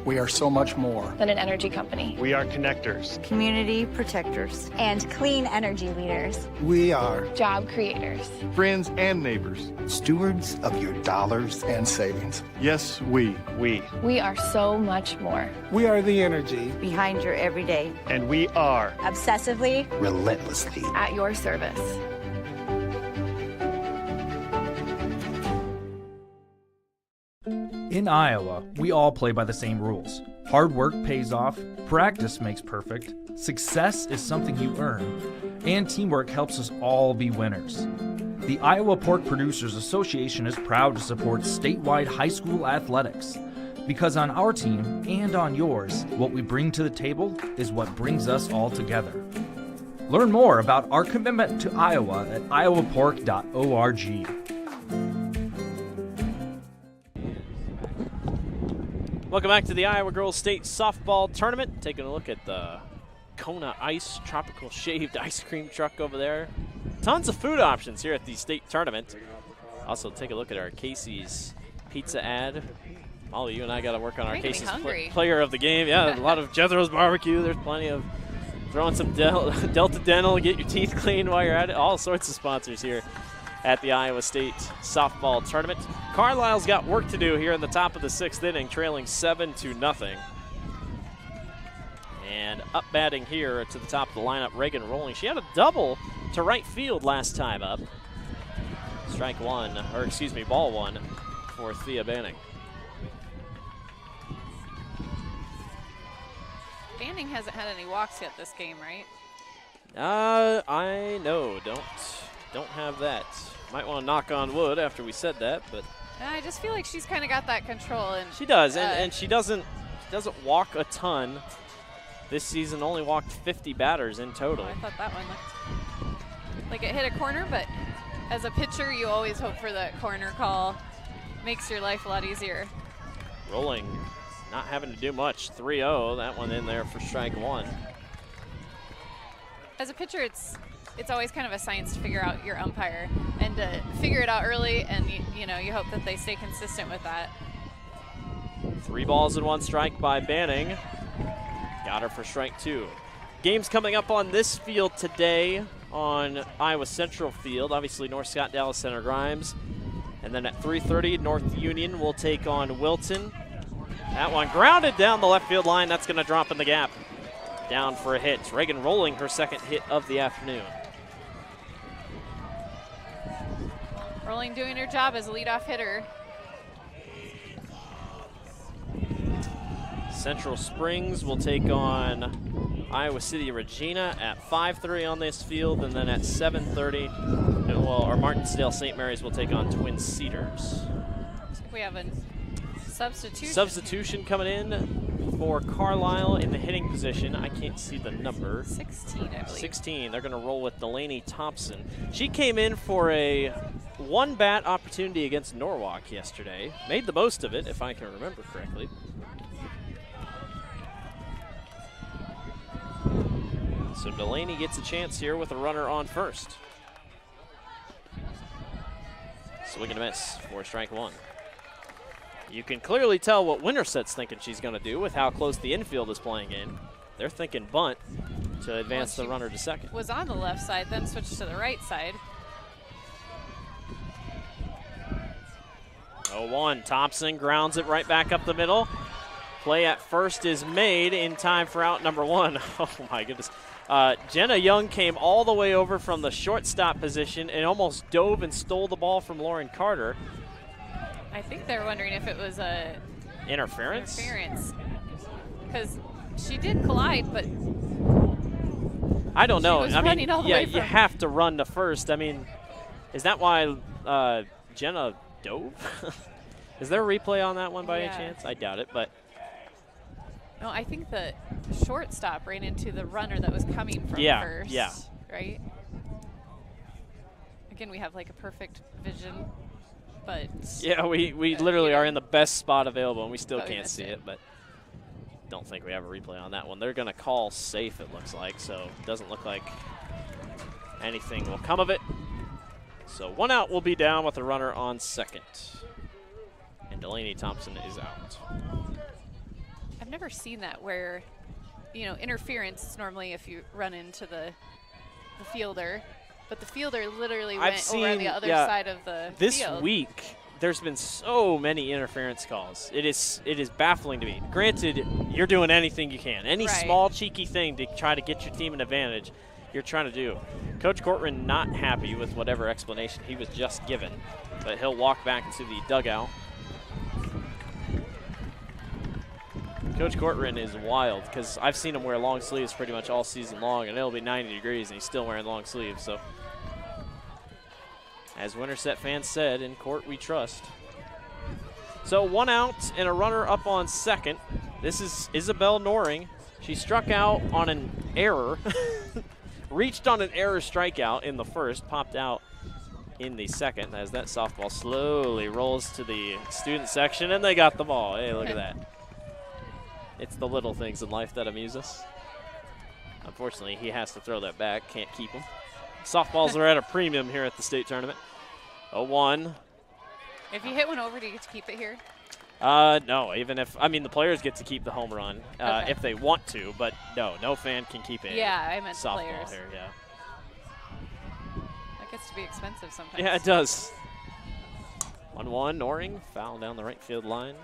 We are so much more than an energy company. We are connectors, community protectors, and clean energy leaders. We are job creators, friends and neighbors, stewards of your dollars and savings. Yes, we. We are so much more. We are the energy behind your everyday. And we are obsessively, relentlessly at your service. In Iowa, we all play by the same rules. Hard work pays off, practice makes perfect, success is something you earn, and teamwork helps us all be winners. The Iowa Pork Producers Association is proud to support statewide high school athletics. Because on our team and on yours, what we bring to the table is what brings us all together. Learn more about our commitment to Iowa at iowapork.org. Welcome back to the Iowa Girls State Softball Tournament. Taking a look at the Kona Ice Tropical Shaved Ice Cream Truck over there. Tons of food options here at the state tournament. Also, take a look at our Casey's pizza ad. Molly, you and I got to work on our Casey's player of the game. Yeah, a lot of Jethro's barbecue. There's plenty of throwing some Delta Dental, get your teeth cleaned while you're at it. All sorts of sponsors here at the Iowa State Softball Tournament. Carlisle's got work to do here in the top of the 6th inning, trailing 7-0. And up batting here to the top of the lineup, Reagan Rolling. She had a double to right field last time up. Ball one for Thea Banning. Banning hasn't had any walks yet this game, right? I know, don't have that. Might want to knock on wood after we said that, but I just feel like she's kind of got that control, and she does, and she doesn't walk a ton. This season only walked 50 batters in total. Oh, I thought that one looked like it hit a corner, but as a pitcher, you always hope for that corner call. Makes your life a lot easier. Rolling, not having to do much. 3-0, that one in there for strike 1. As a pitcher, it's always kind of a science to figure out your umpire and to figure it out early, and you hope that they stay consistent with that. 3 balls and 1 strike by Banning. Got her for strike 2. Games coming up on this field today on Iowa Central Field. Obviously, North Scott, Dallas Center, Grimes. And then at 3:30, North Union will take on Wilton. That one grounded down the left field line. That's going to drop in the gap. Down for a hit. Reagan Rolling, her 2nd hit of the afternoon. Rolling doing her job as a leadoff hitter. Central Springs will take on Iowa City Regina at 5:30 on this field, and then at 7:30, our Martinsdale St. Mary's will take on Twin Cedars. We have a substitution. Substitution coming in for Carlisle in the hitting position. I can't see the number. 16, I believe. 16. They're going to roll with Delaney Thompson. She came in for a 1-bat opportunity against Norwalk yesterday. Made the most of it, if I can remember correctly. So Delaney gets a chance here with a runner on first. Swing and a miss for strike 1. You can clearly tell what Winterset's thinking she's going to do with how close the infield is playing in. They're thinking bunt to advance the runner to second. Was on the left side, then switched to the right side. 0-1. Thompson grounds it right back up the middle. Play at first is made in time for out number 1. Oh, my goodness. Jenna Young came all the way over from the shortstop position and almost dove and stole the ball from Lauren Carter. I think they're wondering if it was a interference. Because she did collide, but I don't know. I mean, you have to run to first. I mean, is that why Jenna dove? Is there a replay on that one by any chance? I doubt it, but. No, I think the shortstop ran into the runner that was coming from first. Yeah. Right? Again, we have like a perfect vision. but yeah, we literally are in the best spot available, and we still can't see it, but don't think we have a replay on that one. They're going to call safe, it looks like, so it doesn't look like anything will come of it. So 1 out will be down with a runner on second. And Delaney Thompson is out. I've never seen that where, interference is normally if you run into the fielder, but the fielder literally went over on the other side of the this field. week, there's been so many interference calls. It is baffling to me. Granted, you're doing anything you can. Any small, cheeky thing to try to get your team an advantage, you're trying to do. Coach Corcoran not happy with whatever explanation he was just given, but he'll walk back into the dugout. Coach Corcoran is wild because I've seen him wear long sleeves pretty much all season long, and it'll be 90 degrees, and he's still wearing long sleeves. So, as Winterset fans said, in court we trust. So 1 out and a runner up on second. This is Isabel Noring. She struck out on an error, reached on an error strikeout in the first, popped out in the second as that softball slowly rolls to the student section, and they got the ball. Hey, look at that. It's the little things in life that amuse us. Unfortunately, he has to throw that back. Can't keep them. Softballs are at a premium here at the state tournament. 0-1. If you hit one over, do you get to keep it here? No, even if, the players get to keep the home run if they want to, but no fan can keep a I meant softball players. here, yeah. That gets to be expensive sometimes. Yeah, it does. 1-1, Noring, foul down the right field line.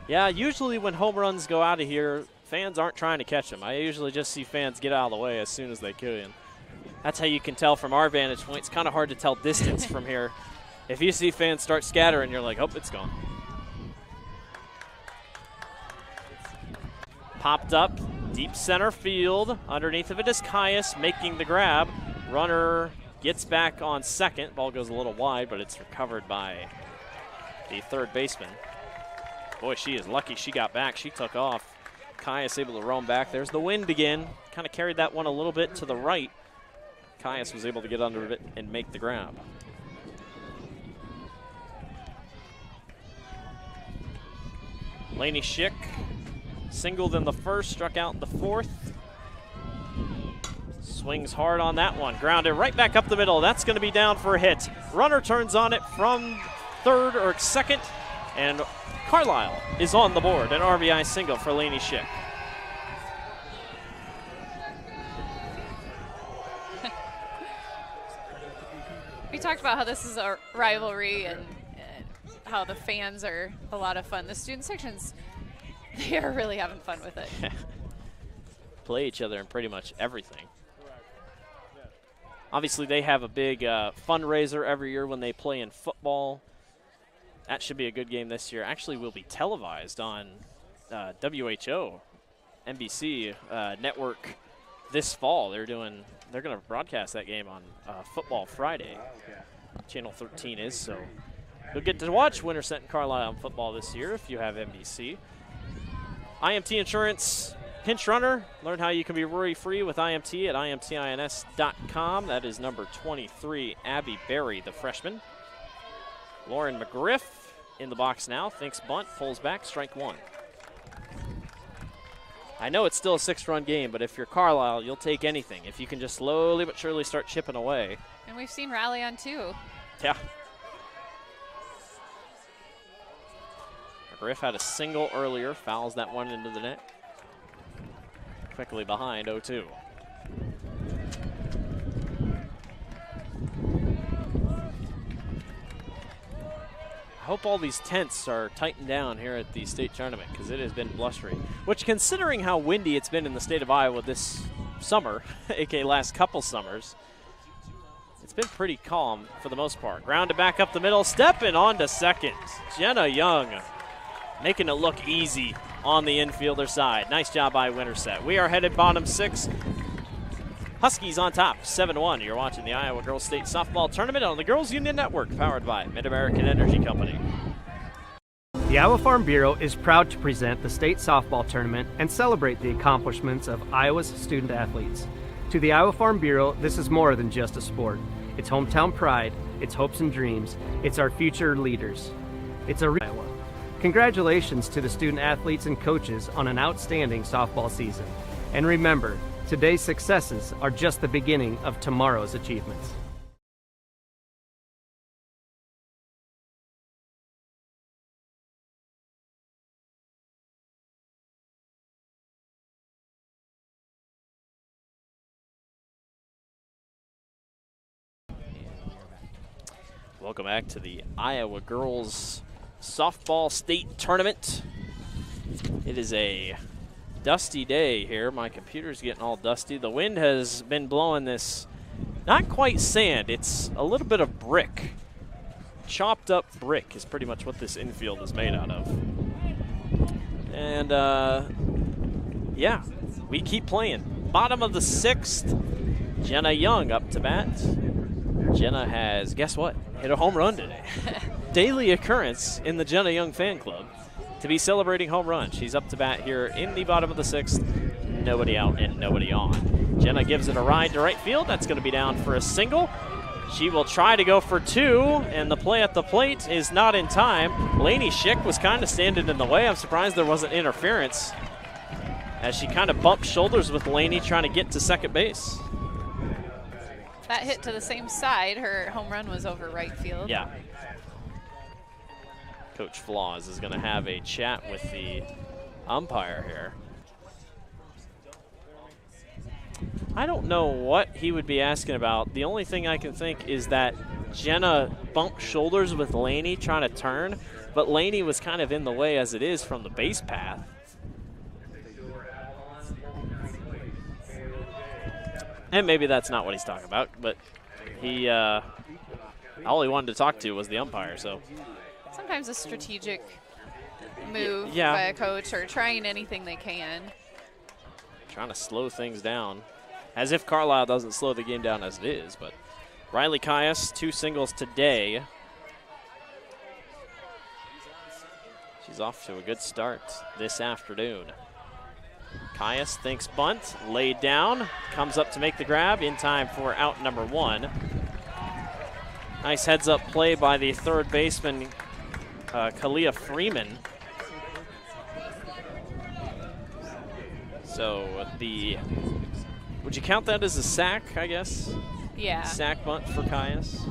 Yeah, usually when home runs go out of here, fans aren't trying to catch them. I usually just see fans get out of the way as soon as they can. That's how you can tell from our vantage point. It's kind of hard to tell distance from here. If you see fans start scattering, you're like, oh, it's gone. Popped up, deep center field. Underneath of it is Caius making the grab. Runner gets back on second. Ball goes a little wide, but it's recovered by the third baseman. Boy, she is lucky she got back. She took off. Caius able to roam back. There's the wind again. Kind of carried that one a little bit to the right. Caius was able to get under it and make the grab. Laney Schick singled in the first, struck out in the fourth. Swings hard on that one. Grounded right back up the middle. That's going to be down for a hit. Runner turns on it from third or second, and Carlisle is on the board. An RBI single for Laney Schick. We talked about how this is a rivalry and how the fans are a lot of fun. The student sections, they are really having fun with it. Play each other in pretty much everything. Obviously, they have a big fundraiser every year when they play in football. That should be a good game this year. Actually, will be televised on WHO, NBC network this fall. They're going to broadcast that game on Football Friday. Channel 13 is, so you'll get to watch Winterset and Carlisle on football this year if you have NBC. IMT Insurance pinch runner. Learn how you can be worry-free with IMT at imtins.com. That is number 23, Abby Berry, the freshman. Lauren McGriff in the box now. Thinks bunt, pulls back, strike one. I know it's still a 6-run game, but if you're Carlisle, you'll take anything. If you can just slowly but surely start chipping away. And we've seen rally on two. Yeah. McGriff had a single earlier, fouls that one into the net. Quickly behind 0-2. I hope all these tents are tightened down here at the state tournament because it has been blustery. Which, considering how windy it's been in the state of Iowa this summer, aka last couple summers, it's been pretty calm for the most part. Grounded back up the middle, stepping on to second. Jenna Young making it look easy on the infielder side. Nice job by Winterset. We are headed bottom 6. Huskies on top, 7-1. You're watching the Iowa Girls State Softball Tournament on the Girls Union Network, powered by Mid-American Energy Company. The Iowa Farm Bureau is proud to present the State Softball Tournament and celebrate the accomplishments of Iowa's student athletes. To the Iowa Farm Bureau, this is more than just a sport. It's hometown pride, it's hopes and dreams, it's our future leaders. It's a Iowa. Congratulations to the student athletes and coaches on an outstanding softball season. And remember, today's successes are just the beginning of tomorrow's achievements. Welcome back to the Iowa Girls Softball State Tournament. It is a dusty day here. My computer's getting all dusty. The wind has been blowing this, not quite sand, it's a little bit of brick. Chopped up brick is pretty much what this infield is made out of. And yeah, we keep playing. Bottom of the 6th, Jenna Young up to bat. Jenna has, guess what, hit a home run today. Daily occurrence in the Jenna Young fan club to be celebrating home run. She's up to bat here in the bottom of the 6th. Nobody out and nobody on. Jenna gives it a ride to right field. That's going to be down for a single. She will try to go for 2, and the play at the plate is not in time. Lainey Schick was kind of standing in the way. I'm surprised there wasn't interference as she kind of bumped shoulders with Lainey trying to get to second base. That hit to the same side. Her home run was over right field. Yeah. Coach Flaws is going to have a chat with the umpire here. I don't know what he would be asking about. The only thing I can think is that Jenna bumped shoulders with Lainey trying to turn, but Lainey was kind of in the way as it is from the base path. And maybe that's not what he's talking about, but he all he wanted to talk to was the umpire. So sometimes a strategic move yeah, by a coach, or trying anything they can. Trying to slow things down, as if Carlisle doesn't slow the game down as it is. But Riley Caius, 2 singles today. She's off to a good start this afternoon. Caius thinks bunt, laid down, comes up to make the grab in time for out number 1. Nice heads-up play by the third baseman, Kalia Freeman. So would you count that as a sack, I guess? Yeah. Sack bunt for Caius.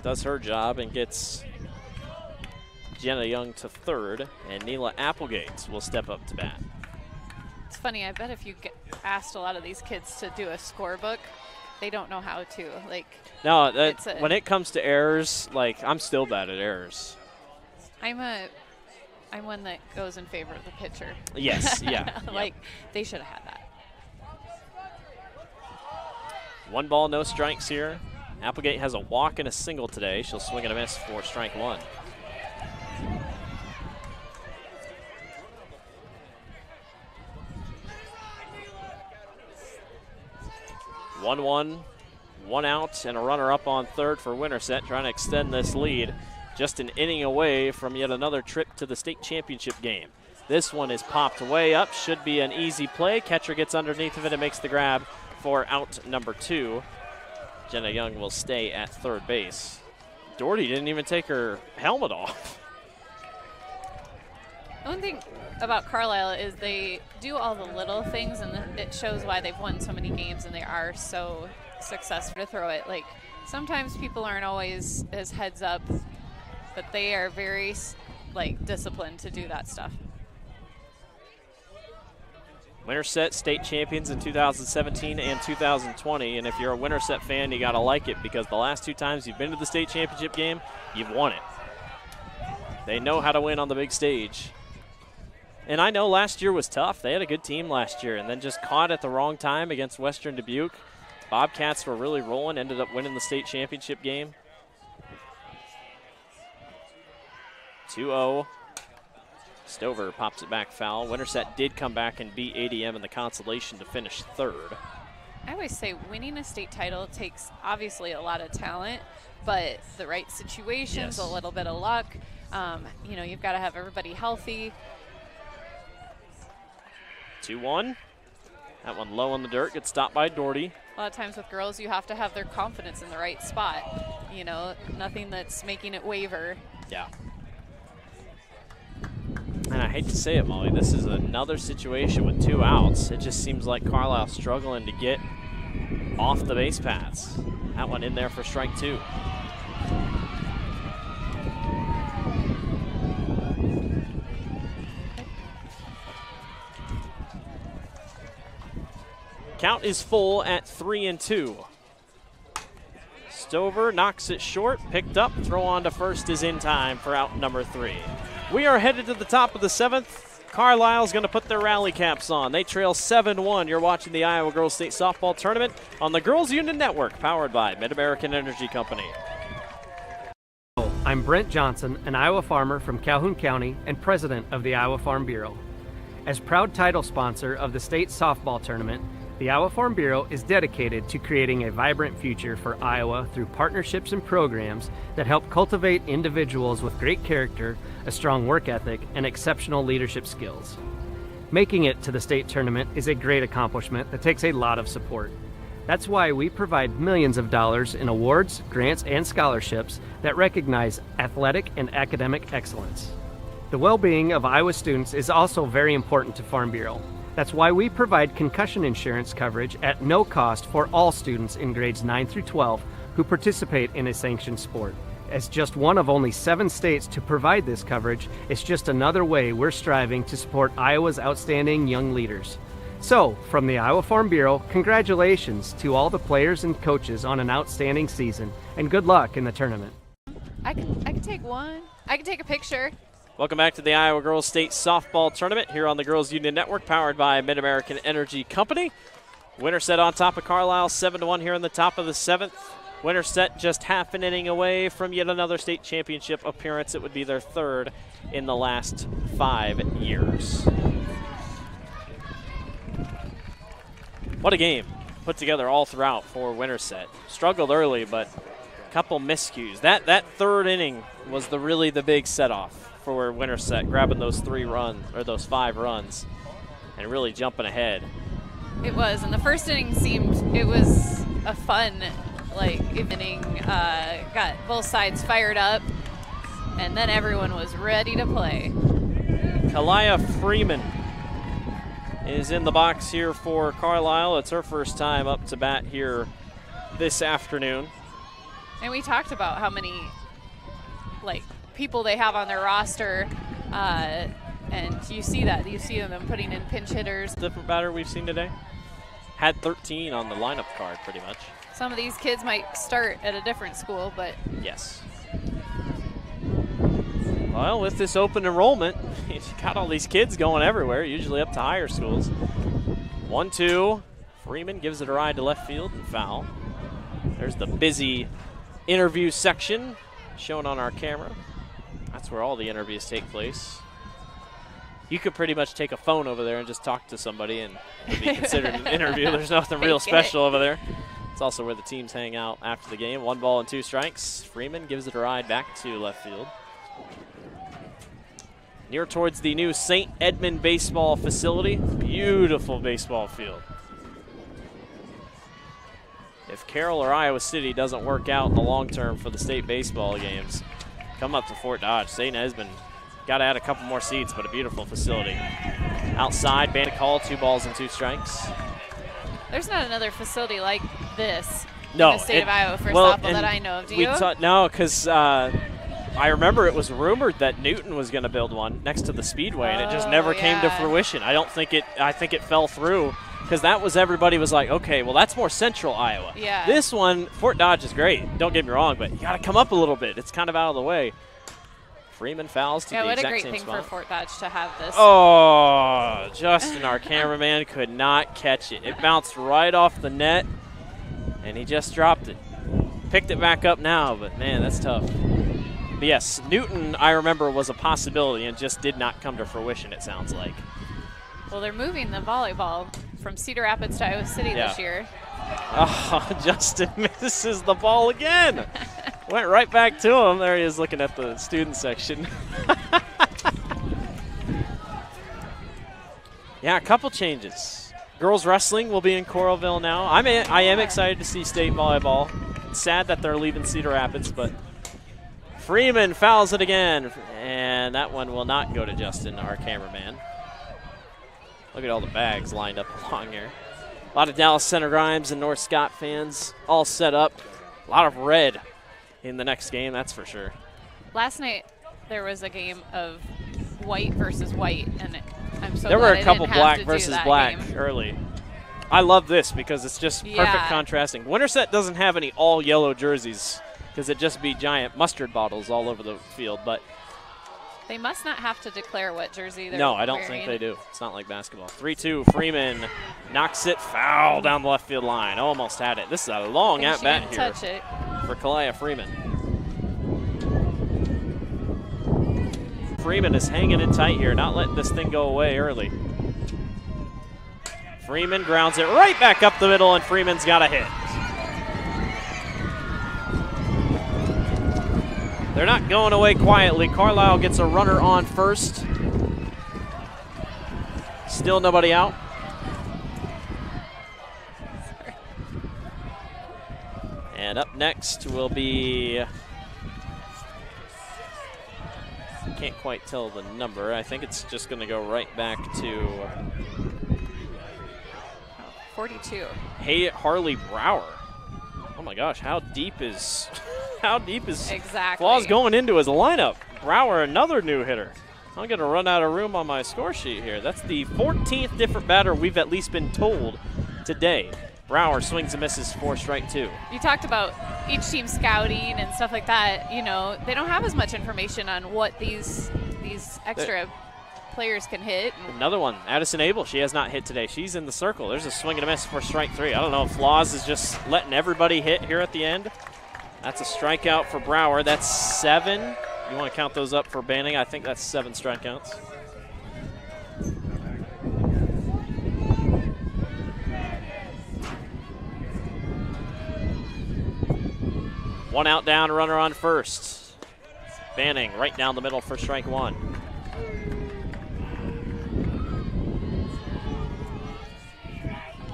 Does her job and gets Jenna Young to third, and Neela Applegate will step up to bat. It's funny, I bet if you asked a lot of these kids to do a scorebook, they don't know how to. No, when it comes to errors, I'm still bad at errors. I'm one that goes in favor of the pitcher. Yes, yeah. They should have had that. 1 ball, no strikes here. Applegate has a walk and a single today. She'll swing and a miss for strike 1. 1-1, 1 out, and a runner up on third for Winterset, trying to extend this lead. Just an inning away from yet another trip to the state championship game. This one is popped way up, should be an easy play. Catcher gets underneath of it and makes the grab for out number 2. Jenna Young will stay at third base. Doherty didn't even take her helmet off. One thing about Carlisle is they do all the little things, and it shows why they've won so many games and they are so successful to throw it. Sometimes people aren't always as heads up, but they are very disciplined to do that stuff. Winterset state champions in 2017 and 2020, and if you're a Winterset fan, you got to like it, because the last 2 times you've been to the state championship game, you've won it. They know how to win on the big stage. And I know last year was tough. They had a good team last year and then just caught at the wrong time against Western Dubuque. Bobcats were really rolling, ended up winning the state championship game. 2-0. Stover pops it back foul. Winterset did come back and beat ADM in the consolation to finish third. I always say winning a state title takes obviously a lot of talent, but the right situations, a little bit of luck. You've got to have everybody healthy. 2-1. That one low on the dirt, gets stopped by Doherty. lot of times with girls, you have to have their confidence in the right spot. You know, nothing that's making it waver. Yeah. And I hate to say it, Molly, this is another situation with 2 outs. It just seems like Carlisle struggling to get off the base paths. That one in there for strike 2. Count is full at 3-2. Stover knocks it short, picked up, throw on to first is in time for out number 3. We are headed to the top of the 7th. Carlisle's going to put their rally caps on. They trail 7-1. You're watching the Iowa Girls State Softball Tournament on the Girls Union Network, powered by Mid-American Energy Company. I'm Brent Johnson, an Iowa farmer from Calhoun County and president of the Iowa Farm Bureau. As proud title sponsor of the state softball tournament, the Iowa Farm Bureau is dedicated to creating a vibrant future for Iowa through partnerships and programs that help cultivate individuals with great character, a strong work ethic, and exceptional leadership skills. Making it to the state tournament is a great accomplishment that takes a lot of support. That's why we provide millions of dollars in awards, grants, and scholarships that recognize athletic and academic excellence. The well-being of Iowa students is also very important to Farm Bureau. That's why we provide concussion insurance coverage at no cost for all students in grades 9 through 12 who participate in a sanctioned sport. As just one of only 7 states to provide this coverage, it's just another way we're striving to support Iowa's outstanding young leaders. So, from the Iowa Farm Bureau, congratulations to all the players and coaches on an outstanding season, and good luck in the tournament. I can take one. I can take a picture. Welcome back to the Iowa Girls State Softball Tournament here on the Girls Union Network, powered by Mid-American Energy Company. Winterset on top of Carlisle, 7-1 here in the top of the 7th. Winterset just half an inning away from yet another state championship appearance. It would be their 3rd in the last 5 years. What a game put together all throughout for Winterset. Struggled early, but a couple miscues. That 3rd inning was really the big set-off for Winterset, grabbing those 5 runs and really jumping ahead. It was, and the first inning it was a fun inning. Got both sides fired up, and then everyone was ready to play. Kalia Freeman is in the box here for Carlisle. It's her first time up to bat here this afternoon. And we talked about how many people they have on their roster, and you see them putting in pinch hitters. Different batter we've seen today. Had 13 on the lineup card pretty much. Some of these kids might start at a different school, but yes. Well, with this open enrollment, you got all these kids going everywhere, usually up to higher schools. 1-2. Freeman gives it a ride to left field and foul. There's the busy interview section shown on our camera. That's where all the interviews take place. You could pretty much take a phone over there and just talk to somebody and it'd be considered an interview. There's nothing real special over there. It's also where the teams hang out after the game. 1 ball and 2 strikes. Freeman gives it a ride back to left field. Near towards the new St. Edmund baseball facility. Beautiful baseball field. If Carroll or Iowa City doesn't work out in the long term for the state baseball games, come up to Fort Dodge. St. Edmund got to add a couple more seats, but a beautiful facility. Outside, Bandit call, 2 balls and 2 strikes. There's not another facility like this in the state of Iowa for softball that I know of. Do you? No, because I remember it was rumored that Newton was going to build one next to the Speedway, and it just never came to fruition. I think it fell through because that was everybody was like, okay, well, that's more central Iowa. Yeah. This one, Fort Dodge is great. Don't get me wrong, but you got to come up a little bit. It's kind of out of the way. Freeman fouls to the exact same spot. Yeah, what a great thing for Fort Dodge to have this. Oh, Justin, our cameraman, could not catch it. It bounced right off the net, and he just dropped it. Picked it back up now, but, man, that's tough. But, yes, Newton, I remember, was a possibility and just did not come to fruition, it sounds like. Well, they're moving the volleyball from Cedar Rapids to Iowa City this year. Oh, Justin misses the ball again. Went right back to him. There he is looking at the student section. Yeah, a couple changes. Girls wrestling will be in Coralville now. I am excited to see state volleyball. It's sad that they're leaving Cedar Rapids, but Freeman fouls it again, and that one will not go to Justin, our cameraman. Look at all the bags lined up along here. A lot of Dallas Center Grimes and North Scott fans all set up. A lot of red in the next game, that's for sure. Last night there was a game of white versus white, and I'm so there glad were a couple black versus black game early. I love this because it's just perfect contrasting. Winterset doesn't have any all yellow jerseys because it'd just be giant mustard bottles all over the field, but they must not have to declare what jersey they're no, I don't wearing. think they do. It's not like basketball. 3-2, Freeman knocks it foul down the left field line. Almost had it. This is a long at-bat here touch it. for Kalia Freeman. Freeman is hanging in tight here, not letting this thing go away early. Freeman grounds it right back up the middle, and Freeman's got a hit. They're not going away quietly. Carlisle gets a runner on first. Still nobody out. And up next will be, can't quite tell the number. I think it's just going to go right back to 42. Hey, Harley Brower. Oh my gosh, how deep is exactly Flaws going into his lineup? Brower, another new hitter. I'm going to run out of room on my score sheet here. That's the 14th different batter we've at least been told today. Brower swings and misses for strike 2. You talked about each team scouting and stuff like that. You know, they don't have as much information on what these extra players can hit. Another one, Addison Abel. She has not hit today. She's in the circle. There's a swing and a miss for strike 3. I don't know if Flaws is just letting everybody hit here at the end. That's a strikeout for Brower. That's 7. You want to count those up for Banning? I think that's 7 strikeouts. One out, down, runner on first. Banning right down the middle for strike 1.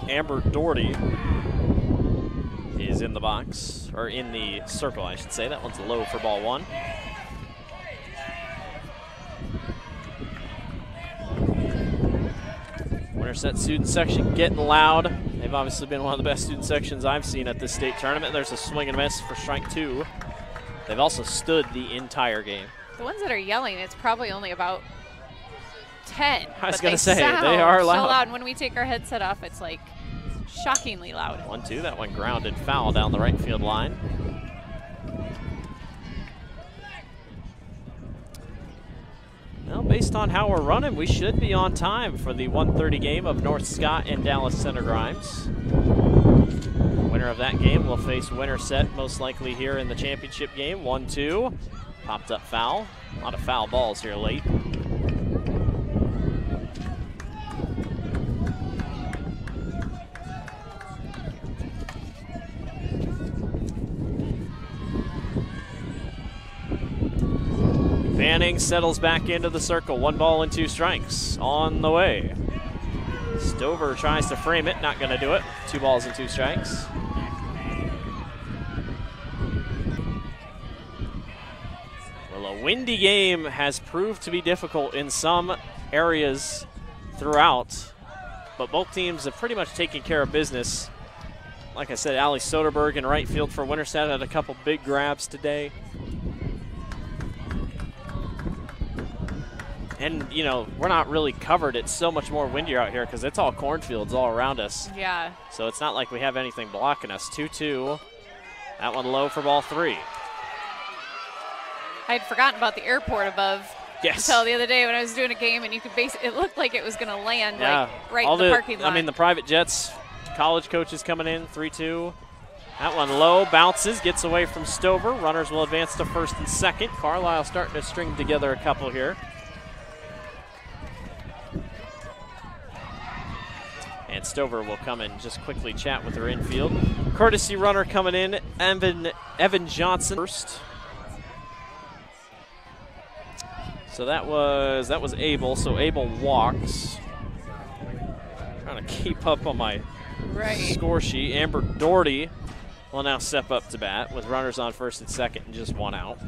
Amber Doherty is in the box, or in the circle, I should say. That one's low for ball 1. Winterset student section getting loud. They've obviously been one of the best student sections I've seen at this state tournament. There's a swing and a miss for strike 2. They've also stood the entire game. The ones that are yelling, it's probably only about 10. I was going to say, they are loud. So loud. And when we take our headset off, it's like shockingly loud. 1-2, that one grounded foul down the right field line. Well, based on how we're running, we should be on time for the 1:30 game of North Scott and Dallas Center Grimes. Winner of that game will face Winterset, most likely here in the championship game. 1-2, popped up foul. A lot of foul balls here late. Banning settles back into the circle. 1 ball and 2 strikes on the way. Stover tries to frame it, not going to do it. 2 balls and 2 strikes. Well, a windy game has proved to be difficult in some areas throughout, but both teams have pretty much taken care of business. Like I said, Allie Soderberg in right field for Winterset had a couple big grabs today. And, you know, we're not really covered. It's so much more windier out here because it's all cornfields all around us. Yeah. So it's not like we have anything blocking us. 2-2. That one low for ball 3. I had forgotten about the airport above. Yes. Until the other day when I was doing a game, and you could it looked like it was going to land like right all in the parking lot. I mean, the private jets, college coaches coming in, 3-2. That one low, bounces, gets away from Stover. Runners will advance to first and second. Carlisle starting to string together a couple here. And Stover will come and just quickly chat with her infield. Courtesy runner coming in, Evan Johnson first. So that was Abel. So Abel walks. Trying trying to keep up on my score sheet. Amber Doherty will now step up to bat with runners on first and second and just one out.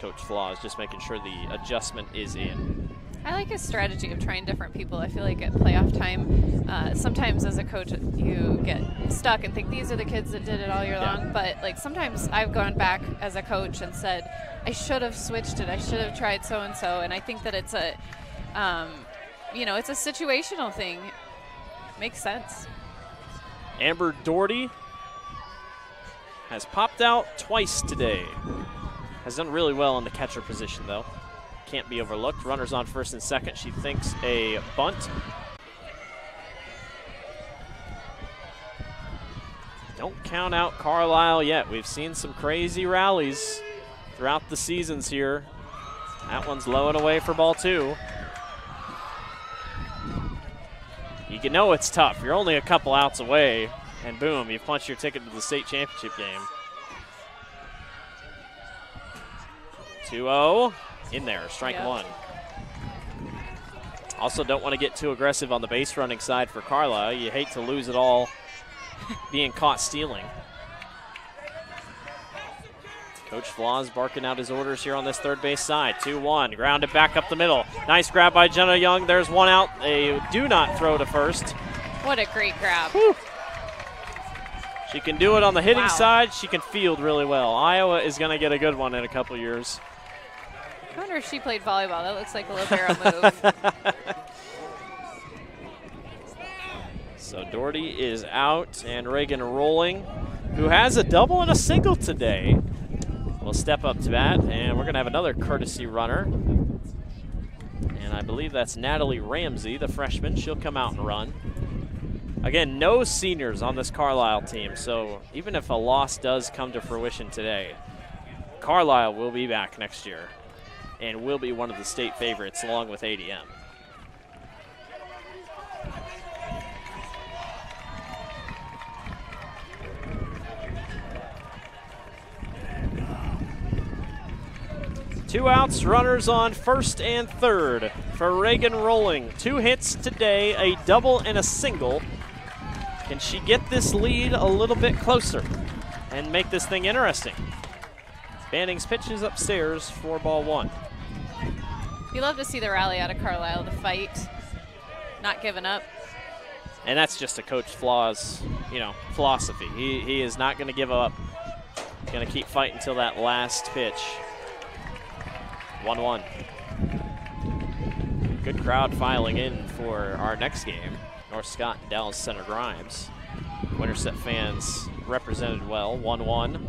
Coach Flaw is just making sure the adjustment is in. I like his strategy of trying different people. I feel like at playoff time, sometimes as a coach, you get stuck and think these are the kids that did it all year long. But like sometimes I've gone back as a coach and said, I should have switched it. I should have tried so and so. And I think that it's a, it's a situational thing. Makes sense. Amber Doherty has popped out twice today. Has done really well in the catcher position though. Can't be overlooked. Runners on first and second. She thinks a bunt. Don't count out Carlisle yet. We've seen some crazy rallies throughout the seasons here. That one's low and away for ball two. You can know it's tough. You're only a couple outs away, and boom, you've punched your ticket to the state championship game. 2-0. In there, strike one. Also don't want to get too aggressive on the base running side for Carlisle. You hate to lose it all being caught stealing. Coach Flaw's barking out his orders here on this third base side. 2-1, grounded back up the middle. Nice grab by Jenna Young. There's one out. They do not throw to first. What a great grab. Whew. She can do it on the hitting side. She can field really well. Iowa is going to get a good one in a couple years. I wonder if she played volleyball. That looks like a libero move. So Doherty is out, and Reagan Rolling, who has a double and a single today, will step up to bat, and we're going to have another courtesy runner. And I believe that's Natalie Ramsey, the freshman. She'll come out and run. Again, no seniors on this Carlisle team, so even if a loss does come to fruition today, Carlisle will be back next year and will be one of the state favorites along with ADM. Two outs, runners on first and third for Reagan Rolling. 2 hits today, a double and a single. Can she get this lead a little bit closer and make this thing interesting? Banning's pitch is upstairs for ball one. You love to see the rally out of Carlisle, the fight, not giving up. And that's just a Coach Flaw's, philosophy. He is not going to give up. Going to keep fighting until that last pitch. 1-1. Good crowd filing in for our next game. North Scott and Dallas Center Grimes. Winterset fans represented well. 1-1.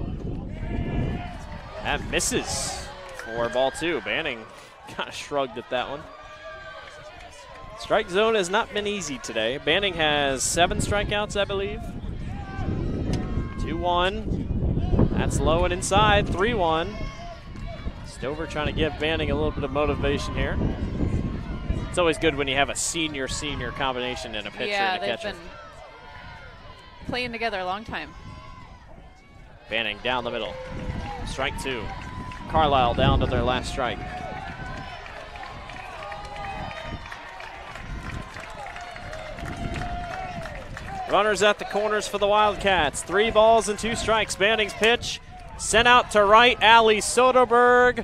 That misses for ball two. Banning kind of shrugged at that one. Strike zone has not been easy today. Banning has 7 strikeouts, I believe. 2-1. That's low and inside. 3-1. Stover trying to give Banning a little bit of motivation here. It's always good when you have a senior combination in a pitcher and a catcher. Yeah, they've been playing together a long time. Banning down the middle. Strike 2. Carlisle down to their last strike. Runners at the corners for the Wildcats. 3 balls and 2 strikes. Banning's pitch sent out to right. Allie Soderberg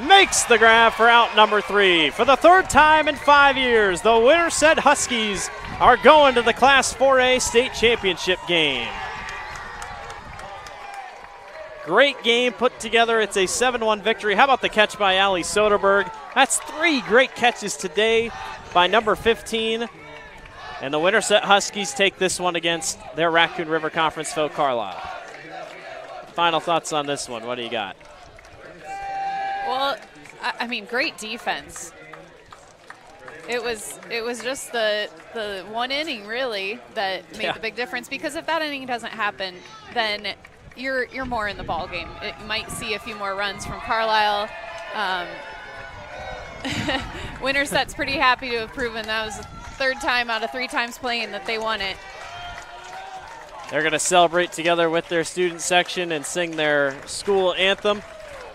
makes the grab for out number 3. For the 3rd time in 5 years, the Winterset Huskies are going to the Class 4A state championship game. Great game put together. It's a 7-1 victory. How about the catch by Allie Soderberg? That's 3 great catches today by number 15. And the Winterset Huskies take this one against their Raccoon River Conference foe, Carlisle. Final thoughts on this one. What do you got? Well, I mean, great defense. It was just the one inning really that made the big difference, because if that inning doesn't happen, then you're more in the ball game. You might see a few more runs from Carlisle. Winterset's pretty happy to have proven that was the 3rd time out of 3 times playing that they won it. They're going to celebrate together with their student section and sing their school anthem.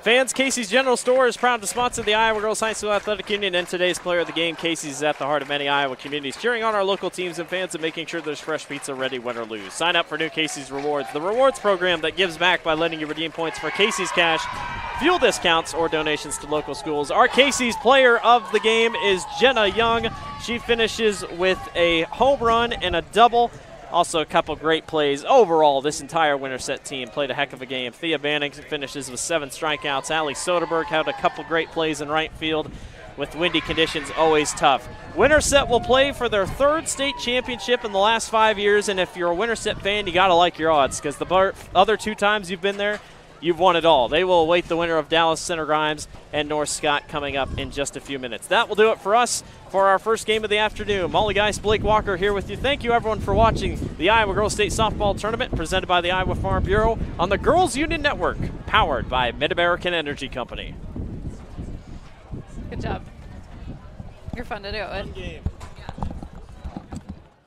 Fans, Casey's General Store is proud to sponsor the Iowa Girls High School Athletic Union and today's player of the game. Casey's is at the heart of many Iowa communities, cheering on our local teams and fans and making sure there's fresh pizza ready, win or lose. Sign up for new Casey's Rewards, the rewards program that gives back by letting you redeem points for Casey's Cash, fuel discounts, or donations to local schools. Our Casey's player of the game is Jenna Young. She finishes with a home run and a double. Also, a couple great plays. Overall, this entire Winterset team played a heck of a game. Thea Banning finishes with 7 strikeouts. Allie Soderberg had a couple great plays in right field. With windy conditions, always tough. Winterset will play for their 3rd state championship in the last 5 years, and if you're a Winterset fan, you got to like your odds because the other 2 times you've been there, you've won it all. They will await the winner of Dallas Center Grimes and North Scott coming up in just a few minutes. That will do it for us for our first game of the afternoon. Molly Geist, Blake Walker here with you. Thank you, everyone, for watching the Iowa Girls State Softball Tournament presented by the Iowa Farm Bureau on the Girls Union Network, powered by Mid-American Energy Company. Good job. You're fun to do it with.